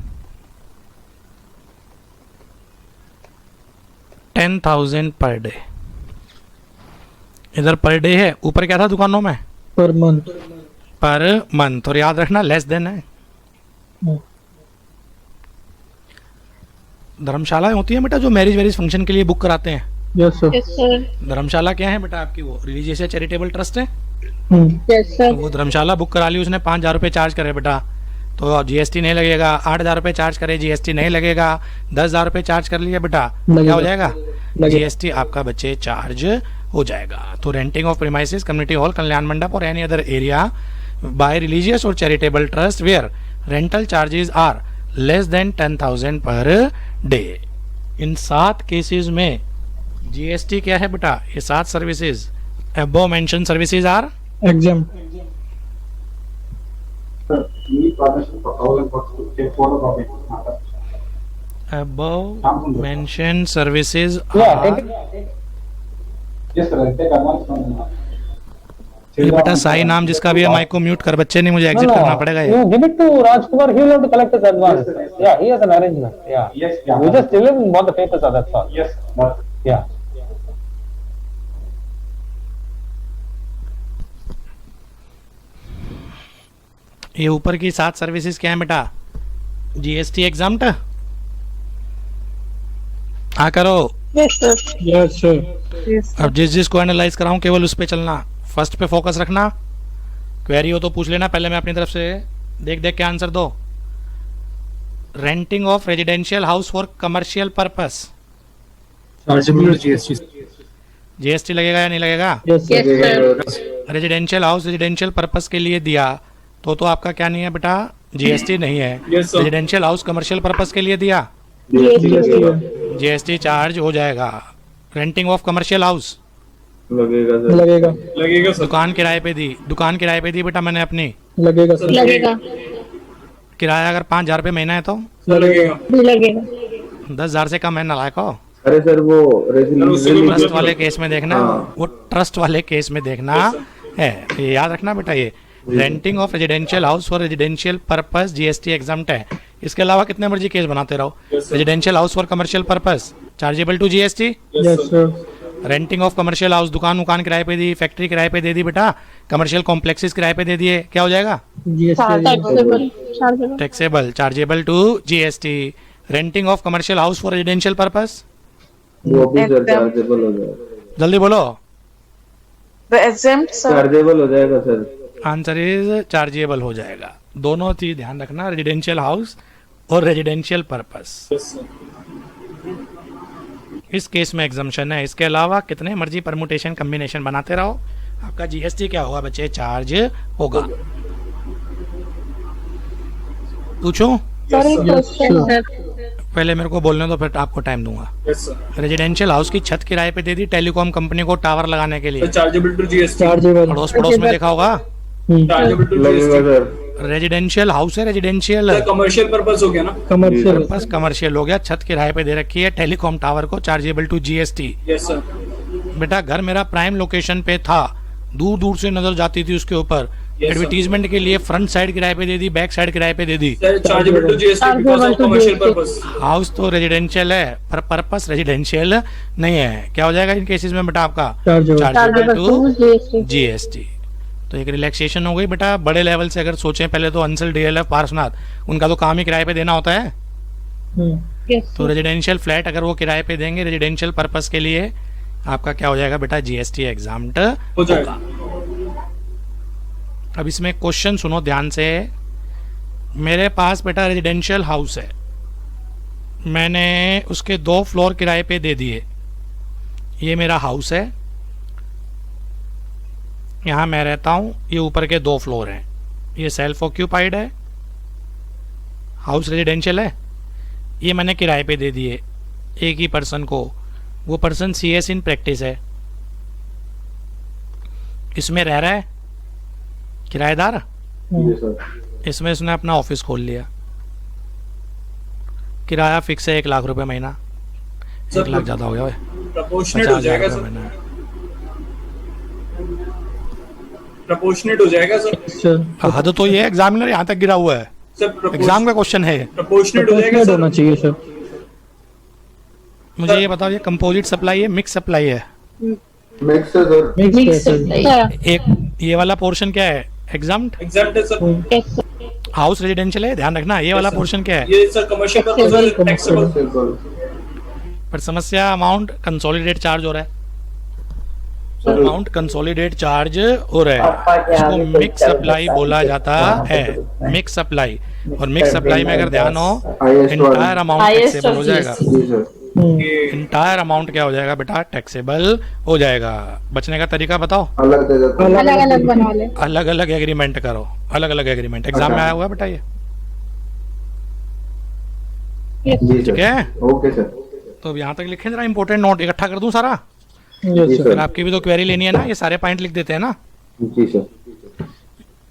10,000 per day. इधर पर डे है, ऊपर क्या था दुकानों में? Per month. पर मंथ, और याद रखना लेस देन है। धर्मशाला होती है बेटा जो मैरिज वेरिज फंक्शन के लिए बुक कराते हैं। Yes sir. Yes sir. Dharamshala क्या है बेटा आपकी? वो रिलीजियस या चैरिटेबल ट्रस्ट है। Yes sir. वो धर्मशाला बुक करा ली उसने, 5,000 रुपये चार्ज करे बेटा, तो जीएसटी नहीं लगेगा। 8,000 रुपये चार्ज करे, जीएसटी नहीं लगेगा। 10,000 रुपये चार्ज कर लिया बेटा, क्या हो जाएगा? जीएसटी आपका बच्चे चार्ज हो जाएगा। तो renting of premises, community hall, kalyan mandap और any other area by religious और charitable trust where rental charges are less than 10,000 per day. इन 7 केसेस में जीएसटी क्या है बेटा? ये 7 services above mention services are exempt. above mentioned services are ये बेटा साई नाम जिसका भी है माइक को म्यूट कर, बच्चे नहीं मुझे एग्जिट करना पड़ेगा ये। Give it to Rajkumar. He will have to collect his advance. Yeah, he has an arrangement. Yeah. Yes. You just tell him what the papers are. That's all. Yes. Yeah. ये ऊपर की 7 services क्या है बेटा? GST exempt. हाँ करो। Yes sir. अब जिस को एनालाइज कराऊं केवल उस पे चलना, फर्स्ट पे फोकस रखना। क्वेरी हो तो पूछ लेना, पहले मैं अपनी तरफ से देख देख के आंसर दो। Renting of residential house for commercial purpose, GST लगेगा या नहीं लगेगा? Yes sir. Residential house residential purpose के लिए दिया तो आपका क्या नहीं है बेटा? जीएसटी नहीं है। रेजिडेंशियल हाउस कमर्शियल पर्पस के लिए दिया, जीएसटी चार्ज हो जाएगा। रेंटिंग ऑफ कमर्शियल हाउस लगेगा सर। दुकान किराए पे दी, दुकान किराए पे दी बेटा मैंने अपनी, लगेगा सर। लगेगा किराया अगर 5,000 रुपये महीना है तो लगेगा। 10,000 से कम है नालायक हो। अरे सर वो ट्रस्ट वाले केस में देखना, वो ट्रस्ट वाले केस में देखना है, ये याद रखना बेटा। ये renting of residential house for residential purpose GST exempt है। इसके अलावा कितने मर्जी केस बनाते रहो। Residential house for commercial purpose chargeable to GST. Yes sir. Renting of commercial house, दुकान किराए पे दी, फैक्ट्री किराए पे दे दी बेटा, कमर्शियल कॉम्प्लेक्सेस किराए पे दे दिए, क्या हो जाएगा? Taxable, chargeable to GST. Renting of commercial house for residential purpose, वो भी सर चार्जेबल हो जाएगा। जल्दी बोलो। चार्जेबल हो जाएगा सर। आंसर इज चार्जेबल हो जाएगा। दोनों चीज ध्यान रखना, रेजिडेंशियल हाउस और रेजिडेंशियल पर्पस। इस केस में एग्जम्पशन है। इसके अलावा कितने मर्जी परमुटेशन कम्बिनेशन बनाते रहो, आपका जीएसटी क्या होगा बच्चे? चार्ज होगा। पूछूं? पहले मेरे को बोलने दो, फिर आपको टाइम दूंगा। रेजिडेंशियल हाउस की छत किराए पे दे दी टेलीकॉम कंपनी को टावर लगाने के लिए, चार्जेबल टू जीएसटी। पड़ोस पड़ोस में देखा होगा। Chargeable to GST. Residential house है, रेजिडेंशियल कमर्शियल पर्पस हो गया ना? कमर्शियल पर्पस कमर्शियल हो गया। छत किराए पे दे रखी है टेलीकॉम टावर को, chargeable to GST. Yes sir. बेटा घर मेरा प्राइम लोकेशन पे था, दूर दूर से नजर जाती थी उसके ऊपर, एडवर्टीजमेंट के लिए फ्रंट साइड किराए पे दे दी, बैक साइड किराए पे दे दी। Chargeable to GST because of commercial purpose. House तो रेजिडेंशियल है पर पर्पस रेजिडेंशियल नहीं है, क्या हो जाएगा इन केसेस में बेटा? आपका चार्जेबल टू जीएसटी। तो एक रिलैक्सेशन हो गई बेटा बड़े लेवल से। अगर सोचें पहले तो अंसल डीएलएफ पार्श्वनाथ, उनका तो काम ही किराए पे देना होता है। तो रेजिडेंशियल फ्लैट अगर वो किराए पे देंगे रेजिडेंशियल पर्पस के लिए, आपका क्या हो जाएगा बेटा? जीएसटी एग्जाम्प्ट हो जाएगा। अब इसमें क्वेश्चन सुनो ध्यान से। मेरे पास बेटा रेजिडेंशियल हाउस है, मैंने उसके 2 फ्लोर किराए पे दे दिए। ये मेरा हाउस है, यहाँ मैं रहता हूँ, ये ऊपर के 2 फ्लोर हैं, ये सेल्फ ऑक्यूपाइड है, हाउस रेजिडेंशियल है। ये मैंने किराए पे दे दिए एक ही पर्सन को, वो पर्सन सीएस इन प्रैक्टिस है, इसमें रह रहा है किराएदार। इसमें इसने अपना ऑफिस खोल लिया, किराया फिक्स है 1 लाख रुपए महीना। 1 लाख ज्यादा हो गया भाई, 50,000 रुपए महीना। प्रपोर्शनेट हो जाएगा सर। हद तो ये एग्जामिनर यहाँ तक गिरा हुआ है, एग्जाम का क्वेश्चन है। प्रपोर्शनेट हो जाएगा सर। होना चाहिए सर। मुझे ये बताओ, ये कंपोजिट सप्लाई है मिक्स सप्लाई है? मिक्स है सर। मिक्स है। एक ये वाला पोर्शन क्या है? एग्जाम्प्ट है सर। हाउस रेजिडेंशियल है, ध्यान रखना। ये वाला पोर्शन क्या है? ये सर कमर्शियल पर्पस है, टैक्सेबल। पर समस्या अमाउंट कंसोलिडेट चार्ज हो रहा है। अमाउंट कंसोलिडेट चार्ज हो रहा है, इसको मिक्स सप्लाई बोला जाता है। मिक्स सप्लाई, और मिक्स सप्लाई में अगर ध्यान हो इंटायर अमाउंट टैक्सेबल हो जाएगा। इंटायर अमाउंट क्या हो जाएगा बेटा? टैक्सेबल हो जाएगा। बचने का तरीका बताओ। अलग अलग बना ले। अलग अलग एग्रीमेंट करो, अलग अलग एग्रीमेंट। एग्जाम में आया हुआ है बेटा ये, ठीक है? Okay sir. तो अब यहाँ तक लिखें जरा, इंपॉर्टेंट नोट इकट्ठा कर दूं सारा। फिर आपकी भी तो क्वेरी लेनी है ना, ये सारे पॉइंट लिख देते हैं ना। जी सर।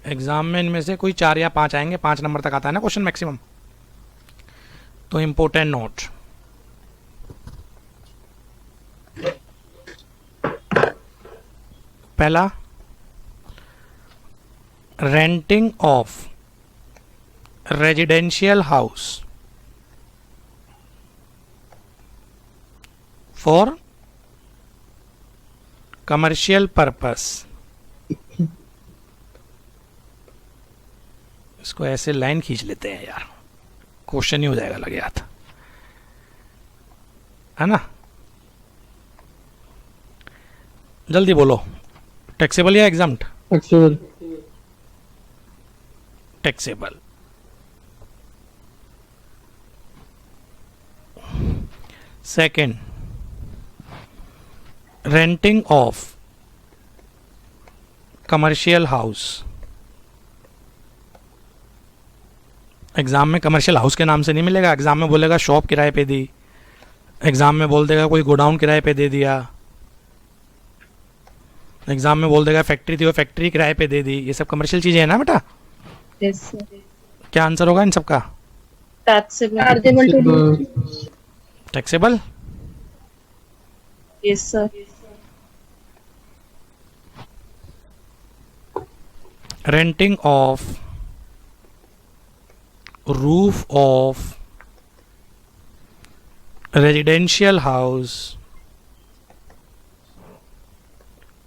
एग्जाम में इनमें से कोई 4 या 5 आएंगे, 5 नंबर तक आता है ना क्वेश्चन मैक्सिमम। तो इंपॉर्टेंट नोट, पहला, renting of residential house for commercial purpose. इसको ऐसे लाइन खींच लेते हैं यार, क्वेश्चन ही हो जाएगा लगे हाथ, है ना? जल्दी बोलो, टैक्सेबल या exempt? Taxable. Taxable. Second, renting of commercial house. Exam में कमर्शियल हाउस के नाम से नहीं मिलेगा, एग्जाम में बोलेगा शॉप किराए पे दी, एग्जाम में बोल देगा कोई गोडाउन किराए पे दे दिया, एग्जाम में बोल देगा फैक्ट्री थी वो फैक्ट्री किराए पे दे दी। ये सब कमर्शियल चीजें हैं ना बेटा? Yes sir. क्या आंसर होगा इन सब का? Taxable. Taxable. Yes sir. Renting of roof of residential house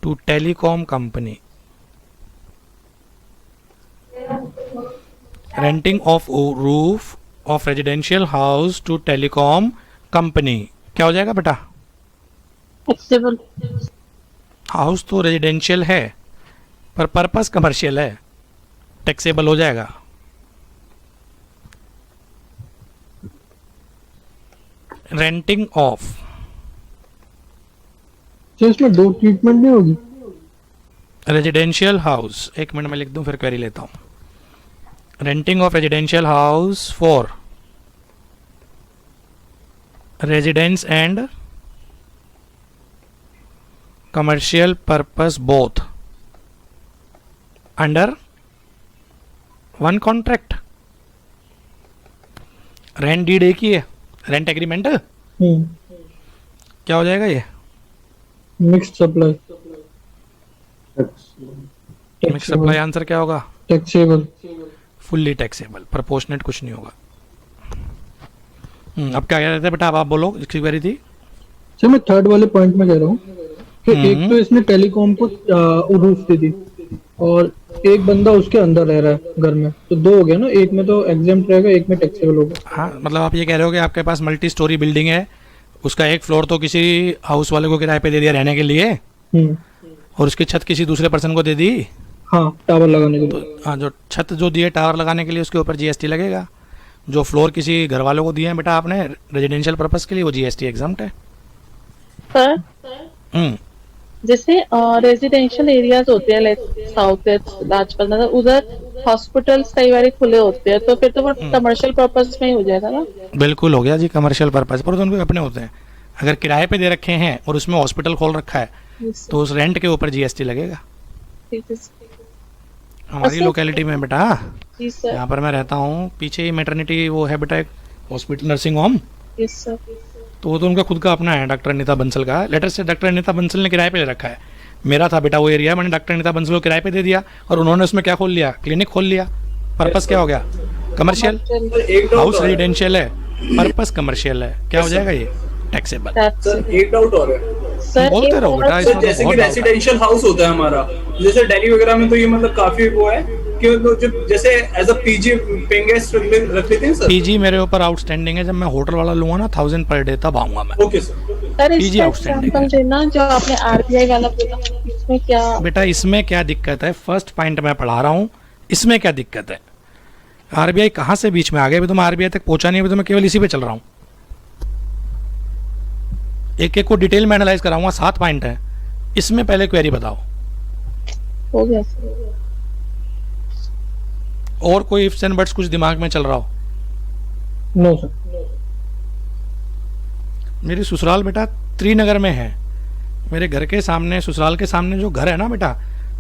to telecom company. Renting of roof of residential house to telecom company क्या हो जाएगा बेटा? टैक्सेबल। हाउस तो रेजिडेंशियल है पर पर्पस कमर्शियल है, टैक्सेबल हो जाएगा। रेंटिंग ऑफ, तो इसमें 2 ट्रीटमेंट नहीं होगी? रेजिडेंशियल हाउस, एक मिनट में लिख दूं फिर क्वेरी लेता हूं। Renting of residential house for residence and commercial purpose both under one contract. Rent deed एक ही है, रेंट एग्रीमेंट क्या हो जाएगा ये? Mixed supply. Mix supply answer क्या होगा? टैक्सेबल। फुल्ली टैक्सेबल, प्रोपोर्शनेट कुछ नहीं होगा। अब क्या कह रहे थे बेटा? अब आप बोलो, इसकी क्वेरी थी। सर मैं थर्ड वाले पॉइंट में कह रहा हूँ कि एक तो इसने टेलीकॉम को रूफ दे दी और एक बंदा उसके अंदर रह रहा है घर में, तो 2 हो गया ना, एक में तो एग्जेम्प्ट रहेगा, एक में टैक्सेबल होगा। हाँ, मतलब आप ये कह रहे हो कि आपके पास मल्टी स्टोरी बिल्डिंग है, उसका एक फ्लोर तो किसी हाउस वाले को किराए पे दे दिया रहने के लिए और उसकी छत किसी दूसरे पर्सन को दे दी। हाँ, टावर लगाने के लिए। तो हाँ, जो छत जो दिए टावर लगाने के लिए उसके ऊपर जीएसटी लगेगा। जो फ्लोर किसी घर वालों को दिए हैं बेटा आपने रेजिडेंशियल पर्पस के लिए, वो जीएसटी एग्जम्प्ट है। सर जैसे रेजिडेंशियल एरियाज होते हैं लाइक साउथ लाजपत नगर, उधर हॉस्पिटल्स कई बार खुले होते हैं, तो फिर तो वो कमर्शियल पर्पस में ही हो जाएगा ना? बिल्कुल हो गया जी, कमर्शियल पर्पस पर तो उनको अपने होते हैं। अगर किराए पे दे रखे हैं और उसमें हॉस्पिटल खोल रखा है तो उस रेंट के ऊपर जीएसटी लगेगा। हमारी लोकेलिटी में बेटा, यहाँ पर मैं रहता हूँ, पीछे ही मैटरनिटी वो है बेटा, एक हॉस्पिटल नर्सिंग होम, तो वो तो उनका खुद का अपना है, डॉक्टर अनीता बंसल का। लेटर से डॉक्टर अनीता बंसल ने किराए पे ले रखा है। मेरा था बेटा वो एरिया, मैंने डॉक्टर अनीता बंसल को किराए पे दे दिया और उन्होंने उसमें क्या खोल लिया? क्लिनिक खोल लिया। पर्पस क्या हो गया? कमर्शियल। हाउस रेजिडेंशियल है, पर्पस कमर्शियल है, क्या हो जाएगा ये? टैक्सेबल। सर एक डाउट और है, सर बोलते रहो बेटा, इसमें जैसे तो कि बहुत रेसिडेंशियल हाउस होता है हमारा, जैसे दिल्ली वगैरह में तो ये मतलब काफी वो है कि मतलब जो जैसे as a PG paying guest रख लेते हैं सर। पीजी मेरे ऊपर आउटस्टैंडिंग है, जब मैं होटल वाला लूंगा ना 1000 पर डे तब आऊंगा मैं। Okay sir. सर PG इसका आउटस्टैंडिंग एग्जांपल देना जो आपने आरबीआई वाला बोला, इसमें क्या? बेटा इसमें क्या दिक्कत है, फर्स्ट पॉइंट मैं पढ़ा रहा हूँ, इसमें क्या दिक्कत है? आरबीआई कहाँ से बीच में आ गया? अभी तो मैं आरबीआई तक पहुंचा नहीं, अभी तो मैं केवल इसी पे चल रहा हूँ। एक एक को डिटेल में एनालाइज कराऊंगा, 7 पॉइंट है, इसमें पहले क्वेरी बताओ। हो गया सर। और कोई इफ्स एंड बट्स कुछ दिमाग में चल रहा हो? No sir. मेरी ससुराल बेटा त्रिनगर में है, मेरे घर के सामने, ससुराल के सामने जो घर है ना बेटा,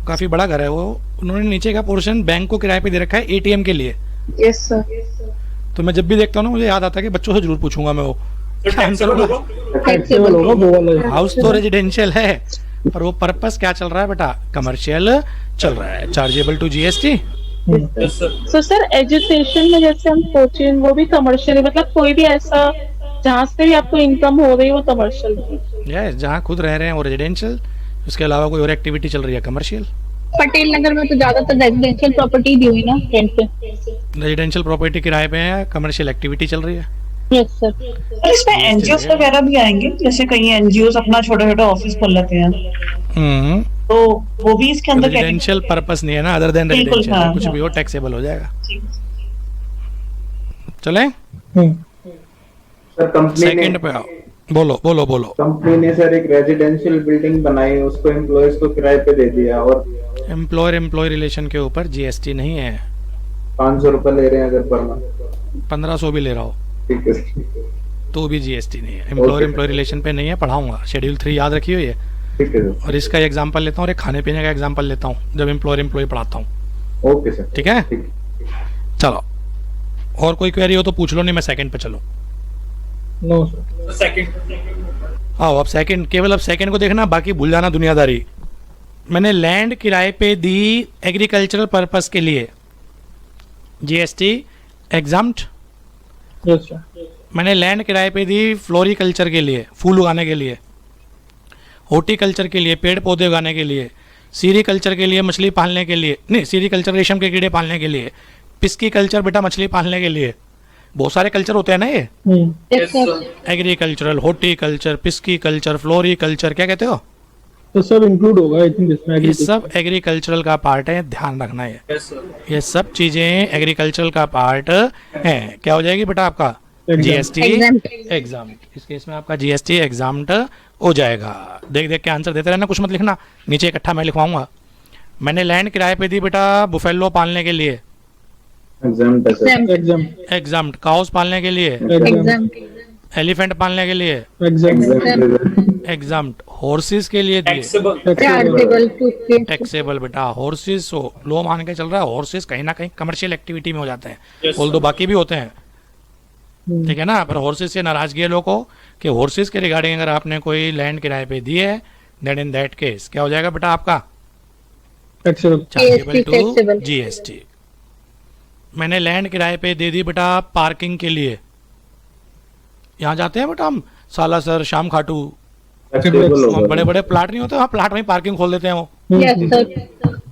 काफ़ी बड़ा घर है वो, उन्होंने नीचे का पोर्शन बैंक को किराए पे दे रखा है एटीएम के लिए। Yes sir. तो मैं जब भी देखता हूँ ना, मुझे याद आता है कि बच्चों से जरूर पूछूंगा मैं, वो क्या आंसर होगा? टैक्सेबल होगा वो वाला। हाउस तो रेजिडेंशियल है, पर वो पर्पस क्या चल रहा है बेटा? कमर्शियल चल रहा है, chargeable to GST. So sir education में जैसे हम कोचिंग, वो भी कमर्शियल, मतलब कोई भी ऐसा जहाँ से भी आपको इनकम हो रही है वो कमर्शियल। यस, जहाँ खुद रह रहे हैं वो रेजिडेंशियल, उसके अलावा कोई और एक्टिविटी चल रही है कमर्शियल। पटेल नगर में तो ज्यादातर रेजिडेंशियल प्रॉपर्टी दी हुई ना रेंट पे। रेजिडेंशियल प्रॉपर्टी किराए पे है, कमर्शियल एक्टिविटी चल रही है। Yes sir. और इसमें एनजीओ वगैरह भी आएंगे, जैसे कई एनजीओ अपना छोटा छोटा ऑफिस खोल लेते हैं, तो वो भी इसके अंदर रेजिडेंशियल पर्पस नहीं है ना, अदर देन बिल्कुल, रेजिडेंशियल, हाँ, कुछ हाँ। भी हो टैक्सेबल हो जाएगा। चले सर कंपनी ने सेकंड पे आओ, बोलो बोलो बोलो। कंपनी ने सर एक रेजिडेंशियल बिल्डिंग बनाई, उसको एम्प्लॉयज को किराए पे दे दिया और एम्प्लॉयर एम्प्लॉय रिलेशन के ऊपर जीएसटी नहीं है। 500 रुपए ले रहे हैं अगर पर मंथ। 1500 भी ले रहा हो ठीक है, तो भी जीएसटी नहीं है। एम्प्लॉयर एम्प्लॉय रिलेशन पे नहीं है, पढ़ाऊंगा, शेड्यूल 3 याद रखी हुई है। ठीक है सर। और इसका एग्जांपल लेता हूँ और एक खाने पीने का एग्जांपल लेता हूँ जब एम्प्लॉयर एम्प्लॉय पढ़ाता हूँ। Okay sir. ठीक है, ठीक। चलो और कोई क्वेरी हो तो पूछ लो, नहीं मैं सेकंड पे चलूँ। No sir. सेकंड आओ अब सेकंड, केवल अब सेकंड को देखना, बाकी भूल जाना दुनियादारी। मैंने लैंड किराए पे दी एग्रीकल्चरल पर्पस के लिए, जीएसटी एग्जाम्प्ट। Yes sir. मैंने लैंड किराए पे दी फ्लोरिकल्चर के लिए, फूल उगाने के लिए, हॉर्टिकल्चर के लिए, पेड़ पौधे उगाने के लिए, सीरीकल्चर के लिए, मछली पालने के लिए, नहीं सीरीकल्चर रेशम के कीड़े पालने के लिए, पिस्की कल्चर बेटा मछली पालने के लिए। बहुत सारे कल्चर होते हैं ना ये, yes sir. Agricultural, horticulture, pisciculture, floriculture, क्या कहते हो? तो सब इंक्लूड होगा आई थिंक इसमें। ये सब एग्रीकल्चरल का पार्ट है, ध्यान रखना है। ये सब चीजें एग्रीकल्चरल का पार्ट है। क्या हो जाएगी बेटा आपका? GST exam. इस केस में आपका जीएसटी एग्जाम्ड हो जाएगा। देख देख के आंसर देते रहना, कुछ मत लिखना, नीचे इकट्ठा मैं लिखवाऊंगा। मैंने लैंड किराए पे दी बेटा बुफेलो पालने के लिए, एग्जाम्प्ट है सर। एग्जाम्ड। काउस पालने के लिए, एलिफेंट पालने के लिए, एग्जाम्ड। हॉर्सेस के लिए दिए, टैक्सेबल बेटा। हॉर्सेस हो लो मान के चल रहा है, हॉर्सेस कहीं ना कहीं कमर्शियल एक्टिविटी में हो जाते हैं, ऑल्दो बाकी भी होते हैं, ठीक है ना। पर हॉर्सेस से नाराजगी है लोगों को कि हॉर्सेस के रिगार्डिंग अगर आपने कोई लैंड किराए पे दी है, देन इन दैट केस क्या हो जाएगा बेटा आपका? Chargeable to GST. मैंने लैंड किराए पे दे दी बेटा पार्किंग के लिए, यहाँ जाते हैं बेटा हम सालासर, शाम खाटू, बड़े बड़े प्लाट नहीं होते, हाँ प्लाट में पार्किंग खोल देते हैं वो।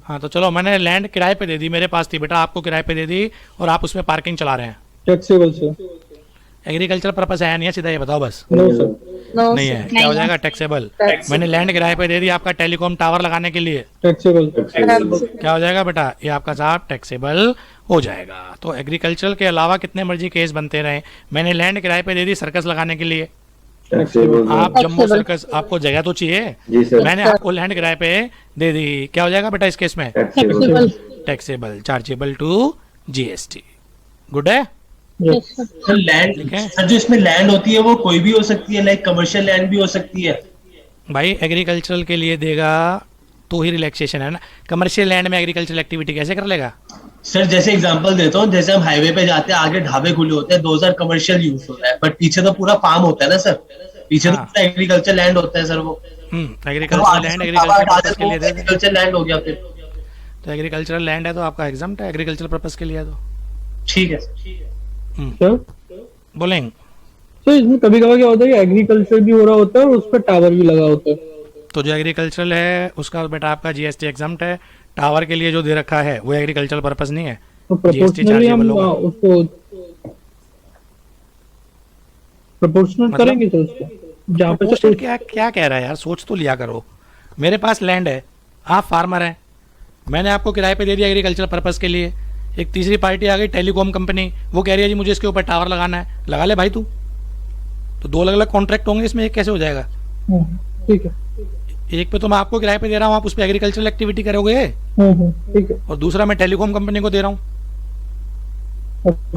हाँ तो चलो मैंने लैंड किराए पे दे दी, मेरे पास थी बेटा, आपको किराए पे दे दी और आप उसमें पार्किंग चला रहे हैं, टैक्सेबल सर। एग्रीकल्चर पर्पस है नहीं है? सीधा ये बताओ बस। No sir. नहीं है, क्या हो जाएगा? टैक्सेबल। मैंने लैंड किराए पे दे दी आपका टेलीकॉम टावर लगाने के लिए, टैक्सेबल। क्या हो जाएगा बेटा? ये आपका साहब टैक्सेबल हो जाएगा। तो एग्रीकल्चर के अलावा कितने मर्जी केस बनते रहे। मैंने लैंड किराए पे दे दी सर्कस लगाने के लिए, आप जम्मू सर्कस, आपको जगह तो चाहिए, मैंने आपको लैंड किराए पे दे दी, क्या हो जाएगा बेटा इस केस में? Taxable, chargeable to GST. Good है सर। लैंड सर जो इसमें लैंड होती है वो कोई भी हो सकती है, लाइक कमर्शियल लैंड भी हो सकती है भाई। एग्रीकल्चरल के लिए देगा तो ही रिलैक्सेशन है ना, कमर्शियल लैंड में एग्रीकल्चरल एक्टिविटी कैसे कर लेगा? सर जैसे एग्जांपल देता हूँ, जैसे हम हाईवे पे जाते हैं, आगे ढाबे खुले होते हैं, 2000 कमर्शियल यूज होता है, बट पीछे तो पूरा फार्म होता है ना सर, पीछे तो पूरा एग्रीकल्चर लैंड होता है सर। वो एग्रीकल्चर लैंड एग्रीकल्चर लैंड हो गया फिर, तो एग्रीकल्चरल लैंड है तो आपका एग्जाम्प्ट है, एग्रीकल्चर पर्पस के लिए है तो ठीक है सर। बोलेंगे तो इसमें कभी कभार क्या होता है कि एग्रीकल्चर भी हो रहा होता है और उस पर टावर भी लगा होता है, तो जो एग्रीकल्चरल है उसका बेटा आपका जीएसटी एग्जाम्प्ट है। टावर के लिए जो दे रखा है वो एग्रीकल्चरल पर्पस नहीं है, तो जीएसटी प्रोपोर्शनली हम चार्जेबल होगा। उसको प्रोपोर्शनल करेंगे सर उसको। जहाँ पे प्रपोर्शन क्या क्या कह रहा है यार, सोच तो लिया करो। मेरे पास लैंड है, आप फार्मर हैं, मैंने आपको किराए पे दे दिया एग्रीकल्चर पर्पस के लिए। एक तीसरी पार्टी आ गई टेलीकॉम कंपनी, वो कह रही है जी मुझे इसके ऊपर टावर लगाना है, लगा ले भाई तू। तो दो अलग अलग कॉन्ट्रैक्ट होंगे इसमें, एक कैसे हो जाएगा? ठीक है। एक पे तो मैं आपको किराए पे दे रहा हूँ, आप उस पर एग्रीकल्चरल एक्टिविटी करोगे, ठीक है। और दूसरा मैं टेलीकॉम कंपनी को दे रहा हूँ।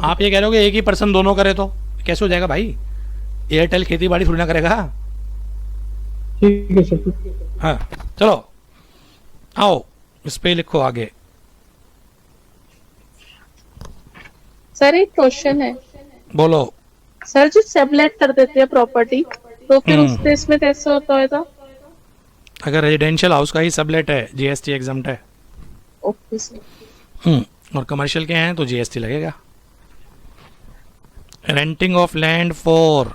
आप ये कह रहे हो कि एक ही पर्सन दोनों करे, तो कैसे हो जाएगा भाई? एयरटेल खेती बाड़ी थोड़ी ना करेगा। ठीक है सर। हाँ चलो आओ, इस पे लिखो आगे। सर एक क्वेश्चन है। बोलो। सर जो सबलेट कर देते हैं प्रॉपर्टी, तो फिर उस केस में कैसे होता है? अगर रेजिडेंशियल हाउस का ही सबलेट है, जीएसटी एग्जम्प्ट है। Okay sir. और कमर्शियल के हैं तो जीएसटी लगेगा। Renting of land for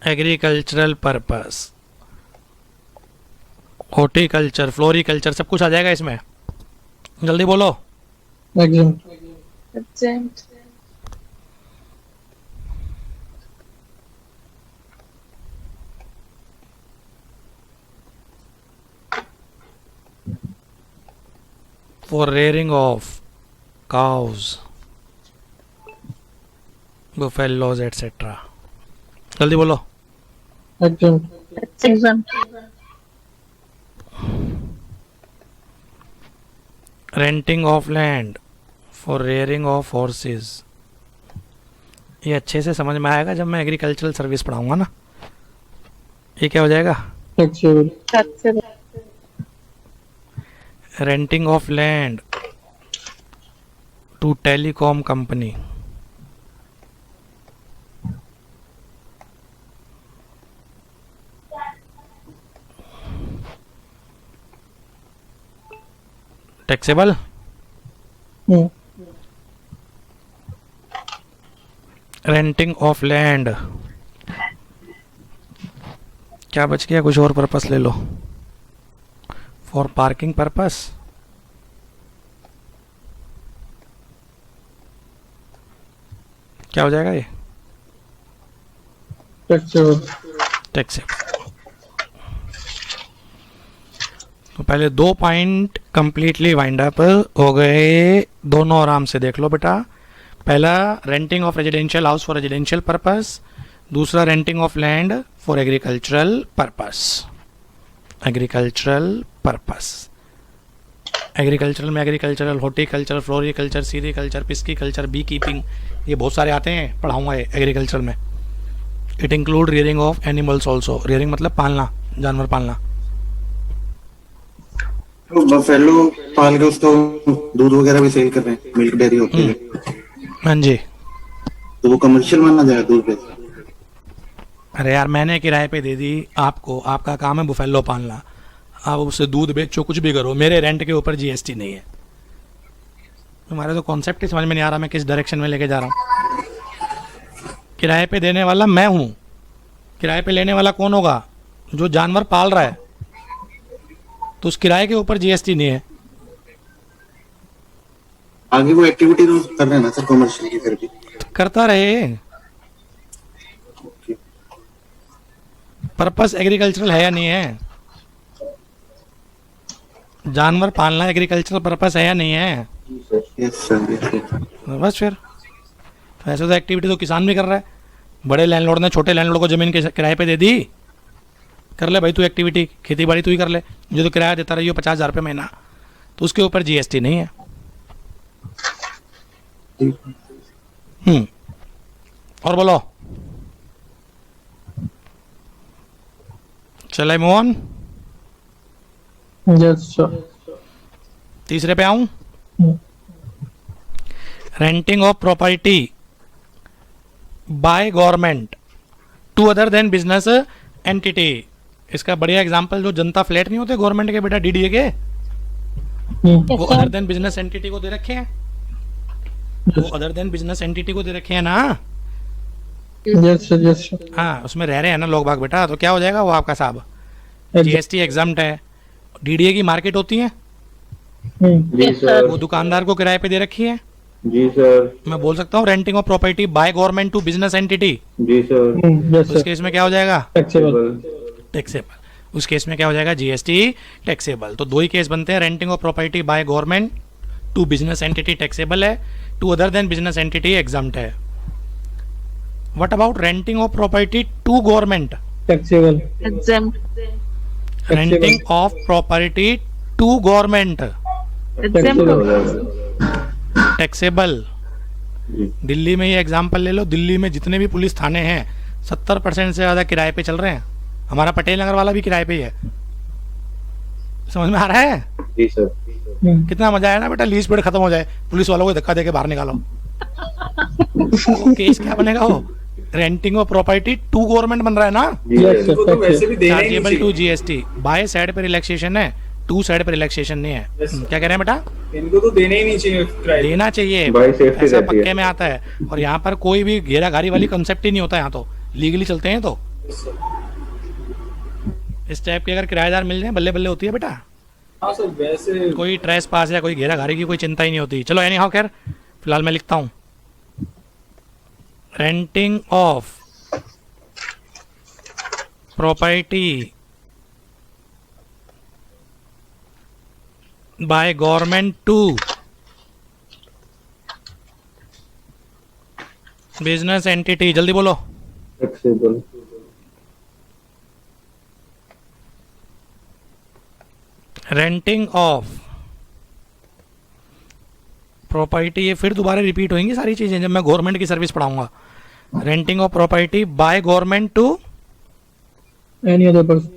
agricultural purpose, horticulture, floriculture, सब कुछ आ जाएगा इसमें। जल्दी बोलो। Exempt. for rearing of cows, buffaloes, etc. जल्दी बोलो। Exempt. Renting of land for rearing of horses, ये अच्छे से समझ में आएगा जब मैं एग्रीकल्चरल सर्विस पढ़ाऊंगा ना। ये क्या हो जाएगा? Taxable. Renting of land to telecom company, taxable. Renting of land, क्या बच गया? कुछ और पर्पस ले लो। फॉर पार्किंग पर्पस, क्या हो जाएगा ये? टैक्सेबल। तो पहले दो पॉइंट कंप्लीटली वाइंड अप हो गए, दोनों आराम से देख लो बेटा। पहला renting of residential house for residential purpose, दूसरा renting of land for agricultural purpose. Agricultural purpose, agricultural में agricultural, horticulture, floriculture, sericulture, pisciculture, beekeeping, ये बहुत सारे आते हैं, पढ़ाऊंगा ये एग्रीकल्चर में। It include rearing of animals also. Rearing मतलब पालना, जानवर पालना। तो बफेलो पाल के उसको दूध वगैरह भी सेल कर रहे हैं, मिल्क डेयरी होती है। हाँ जी। तो वो कमर्शियल माना जाएगा दूध पे? अरे यार मैंने किराए पे दे दी आपको, आपका काम है बुफेलो पालना, आप उससे दूध बेचो, कुछ भी करो, मेरे रेंट के ऊपर जीएसटी नहीं है। तुम्हारे तो कॉन्सेप्ट ही समझ में नहीं आ रहा मैं किस डायरेक्शन में लेके जा रहा हूँ। किराए पे देने वाला मैं हूँ, किराए पे लेने वाला कौन होगा? जो जानवर पाल रहा है, तो उस किराए के ऊपर जीएसटी नहीं है। आगे वो एक्टिविटी तो कर रहे हैं ना सर कमर्शियल की, फिर भी करता रहे। पर्पस एग्रीकल्चरल है या नहीं है? जानवर पालना एग्रीकल्चरल पर्पस है या नहीं है? Yes sir. बस फिर तो ऐसे तो एक्टिविटी तो किसान भी कर रहा है। बड़े लैंडलॉर्ड ने छोटे लैंडलॉर्ड को जमीन के किराए पे दे दी, कर ले भाई तू एक्टिविटी, खेती बाड़ी तू ही कर ले, जो तो किराया देता रही हो 50,000 रुपये महीना, तो उसके ऊपर जीएसटी नहीं है। और बोलो, चल I move on. Yes sir. तीसरे पे आऊं। Renting of property by government to other than business entity. इसका बढ़िया एग्जांपल जो जनता फ्लैट नहीं होते गवर्नमेंट के बेटा, डीडीए के, वो अदर देन बिजनेस एंटिटी को दे रखे हैं, वो अदर देन बिजनेस एंटिटी को दे रखे हैं ना। Yes sir, yes sir. हाँ, उसमें रह रहे हैं ना लोग बाग बेटा, तो क्या हो जाएगा वो आपका साहब? जीएसटी एग्जाम्प्ट है। डीडीए की मार्केट होती है, वो दुकानदार को किराए पे दे रखी है, जी सर। मैं बोल सकता हूँ renting of property by government to business entity, ji sir. Yes उस केस में क्या हो जाएगा? टैक्सेबल। टैक्सेबल। उस केस में क्या हो जाएगा? GST taxable. तो दो ही केस बनते हैं, renting of property by government to business entity taxable है, to other than business entity exempt है। What about renting of property to government? Taxable. exempt, renting of property to government exempt हो गया। Taxable. Delhi में ये example ले लो, दिल्ली में जितने भी पुलिस थाने हैं 70% से ज्यादा किराए पे चल रहे हैं। हमारा पटेल नगर वाला भी किराए पे ही है। समझ में आ रहा है? जी सर। कितना मजा आया ना बेटा, लीज पीरियड खत्म हो जाए, पुलिस वालों को धक्का देके बाहर निकालो। तो केस क्या बनेगा? वो renting of property to government बन रहा है ना, इनको तो वैसे भी देना ही नहीं चार्जेबल टू चाहिए। जीएसटी। बाय साइड पे रिलैक्सेशन है, टू साइड पे रिलैक्सेशन नहीं है। क्या कह रहे हैं बेटा? इनको तो देना ही नहीं चाहिए किराए। देना चाहिए, By safety ऐसा रहती है। पक्के में आता है। और यहाँ पर कोई भी घेराघारी वाली कंसेप्ट ही नहीं होता, यहाँ तो लीगली चलते हैं। तो इस टाइप के अगर किराएदार मिल जाए बल्ले बल्ले होती है बेटा। हाँ सर, वैसे कोई ट्रेस पास या कोई घेराघारी की कोई चिंता ही नहीं होती। चलो एनी हाउ खैर, फिलहाल मैं लिखता हूँ renting of property by government to business entity. जल्दी बोलो। टैक्सेबल। रेंटिंग ऑफ प्रॉपर्टी, ये फिर दोबारा रिपीट होंगी सारी चीजें जब मैं गवर्नमेंट की सर्विस पढ़ाऊंगा। Renting of property by government to any other person,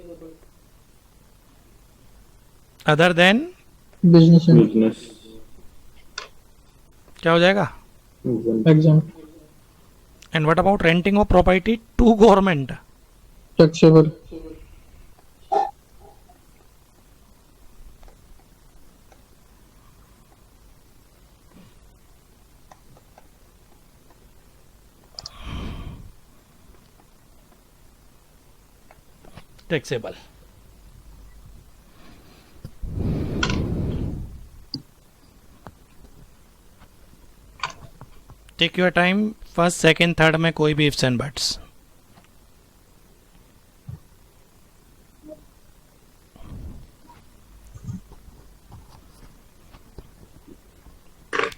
other than business business क्या हो जाएगा? Exam. And what about renting of property to government? Taxable. Taxable. Take your time, first second third में कोई भी ifs and buts.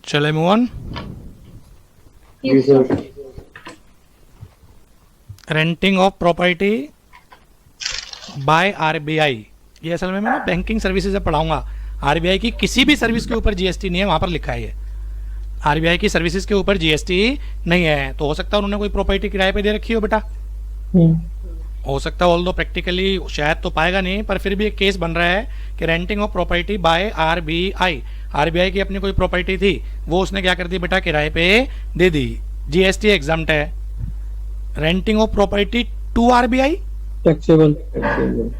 चले move on. Ji sir. Renting of property by RBI, ये असल में मैं ना बैंकिंग सर्विसेज पढ़ाऊंगा। आरबीआई की किसी भी सर्विस के ऊपर जीएसटी नहीं है, वहां पर लिखा है ये आरबीआई की सर्विसेज के ऊपर जीएसटी नहीं है। तो हो सकता है उन्होंने कोई प्रॉपर्टी किराए पे दे रखी हो बेटा, हो सकता है। ऑल्दो प्रैक्टिकली शायद तो पाएगा नहीं, पर फिर भी एक केस बन रहा है कि renting of property by RBI. RBI की अपनी कोई प्रॉपर्टी थी, वो उसने क्या कर दी बेटा, किराए पे दे दी, जीएसटी एग्जम्प्ट है। Renting of property to RBI taxable.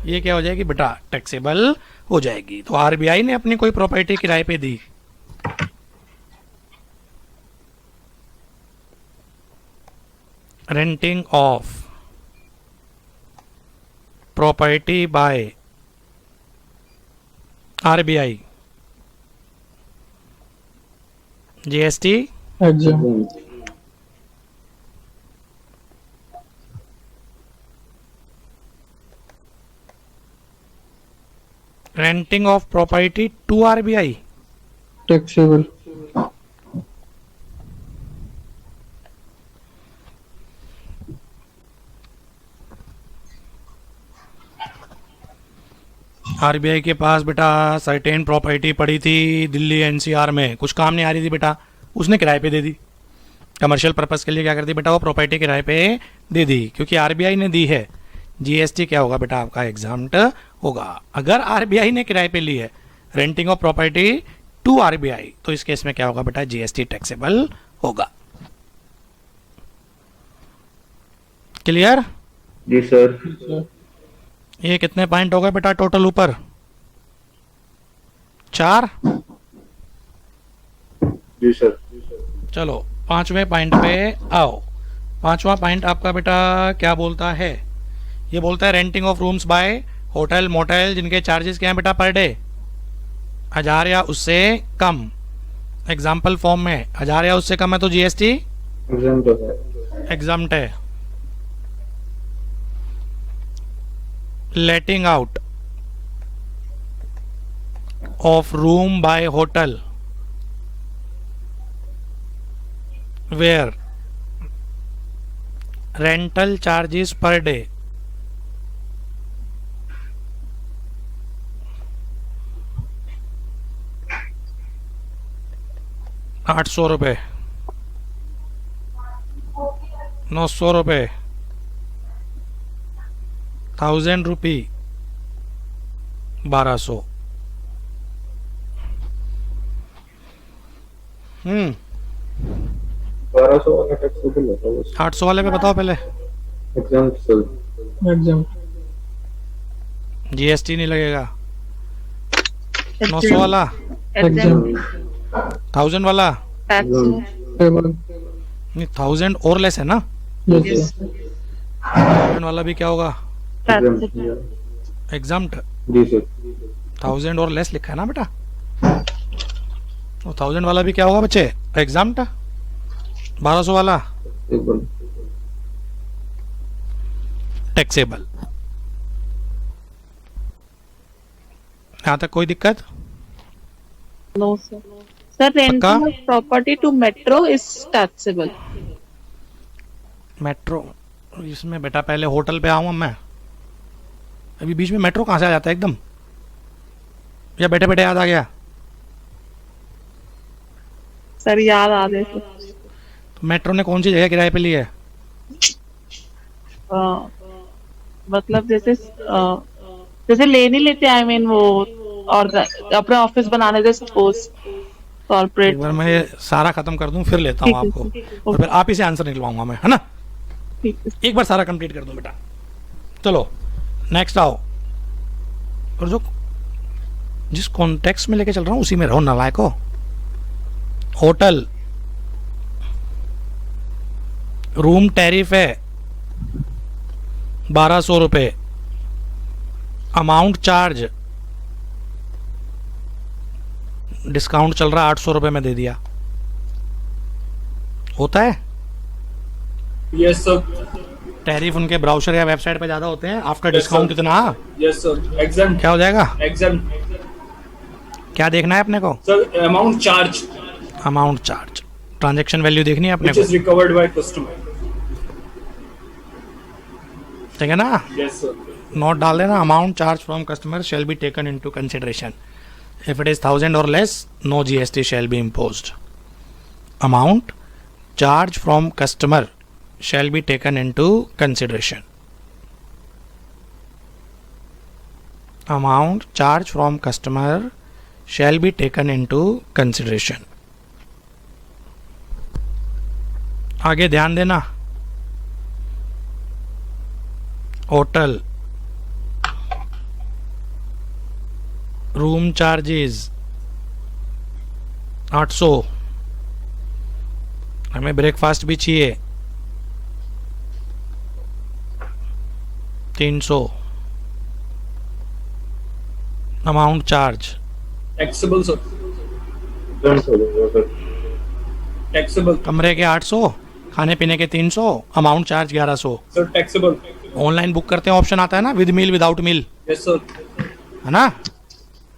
ये क्या हो जाएगी बेटा? टैक्सेबल हो जाएगी। तो आरबीआई ने अपनी कोई प्रॉपर्टी किराए पे दी, renting of property by RBI, GST exempt. Renting of property to RBI, taxable. RBI के पास बेटा सर्टेन प्रॉपर्टी पड़ी थी दिल्ली एनसीआर में, कुछ काम नहीं आ रही थी बेटा, उसने किराए पे दे दी। कमर्शियल पर्पस के लिए क्या करती बेटा, वो प्रॉपर्टी किराए पे दे दी, क्योंकि आरबीआई ने दी है। जीएसटी क्या होगा बेटा आपका? एग्जाम्प्ट होगा। अगर आरबीआई ने किराए पे ली है renting of property to RBI, तो इस केस में क्या होगा बेटा? जीएसटी टैक्सेबल होगा। क्लियर? जी सर। ये कितने पॉइंट हो गए बेटा टोटल ऊपर? 4। जी सर। चलो पांचवें पॉइंट पे आओ। पांचवा पॉइंट आपका बेटा क्या बोलता है? ये बोलता है renting of rooms by hotel motel जिनके चार्जेस क्या हैं बेटा पर डे? 1000 या उससे कम। एग्जाम्पल फॉर्म में 1000 या उससे कम है तो जीएसटी एग्जाम्प्ट होता है। एग्जाम्प्ट है। Letting out of room by hotel where rental charges per day ₹800, ₹900, ₹1000, 1200। 1200 वाला टैक्सेबल होता है। 800 वाले पे बताओ पहले। Exempt sir. एग्जाम जीएसटी नहीं लगेगा। 900 वाला, एग्जाम 1000 वाला टेबल नहीं, 1000 और लेस है ना। यस 1000 वाला भी क्या होगा? एग्जाम्प्ट। जी सर। 1000 और लेस लिखा है ना बेटा, तो 1000 वाला भी क्या होगा बच्चे? एग्जाम्प्ट। 1200 वाला टैक्सेबल। यहाँ तक कोई दिक्कत? No sir. Sir renting of property to metro is taxable. Metro इसमें बेटा पहले होटल पे आऊँगा मैं, अभी बीच में मेट्रो कहाँ से आ जाता है एकदम, या बैठे बैठे याद आ गया? सर याद आ गए थे। तो मेट्रो ने कौन सी जगह किराए पे ली है? मतलब जैसे ले नहीं लेते, आई मीन वो और अपने ऑफिस बनाने दे सपोज एक कॉर्पोरेट। बार मैं ये सारा खत्म कर दूं फिर लेता हूँ आपको, और फिर आप ही से आंसर निकलवाऊंगा मैं, है ना। एक बार सारा कंप्लीट कर दूं बेटा। चलो नेक्स्ट आओ, और जो जिस कॉन्टेक्स्ट में लेके चल रहा हूँ उसी में रहो नालायको। होटल रूम टैरिफ है ₹1200, अमाउंट चार्ज डिस्काउंट चल रहा है ₹800 में दे दिया, होता है? Yes sir. टैरिफ उनके ब्राउजर या वेबसाइट पे ज्यादा होते हैं, आफ्टर Yes, डिस्काउंट sir. कितना? Yes sir. एग्जाम क्या हो जाएगा? एग्जाम क्या देखना है अपने को? Sir amount charge amount charge, transaction value देखनी है अपने व्हिच को, इज रिकवर्ड बाय कस्टमर। ठीक है ना। Yes sir. नोट डाल देना, amount charge from customer shall be taken into consideration, if it is 1000 और less no GST shall be imposed. Amount charge from customer shall be taken into consideration. Amount charged from customer shall be taken into consideration. आगे ध्यान देना, hotel room charges 800, हमें breakfast भी चाहिए 300, amount charge taxable sir. Taxable. कमरे के 800, खाने पीने के 300, amount charge 1100। Sir taxable. Online book करते हैं ऑप्शन आता है ना, with meal without meal, yes sir. है ना।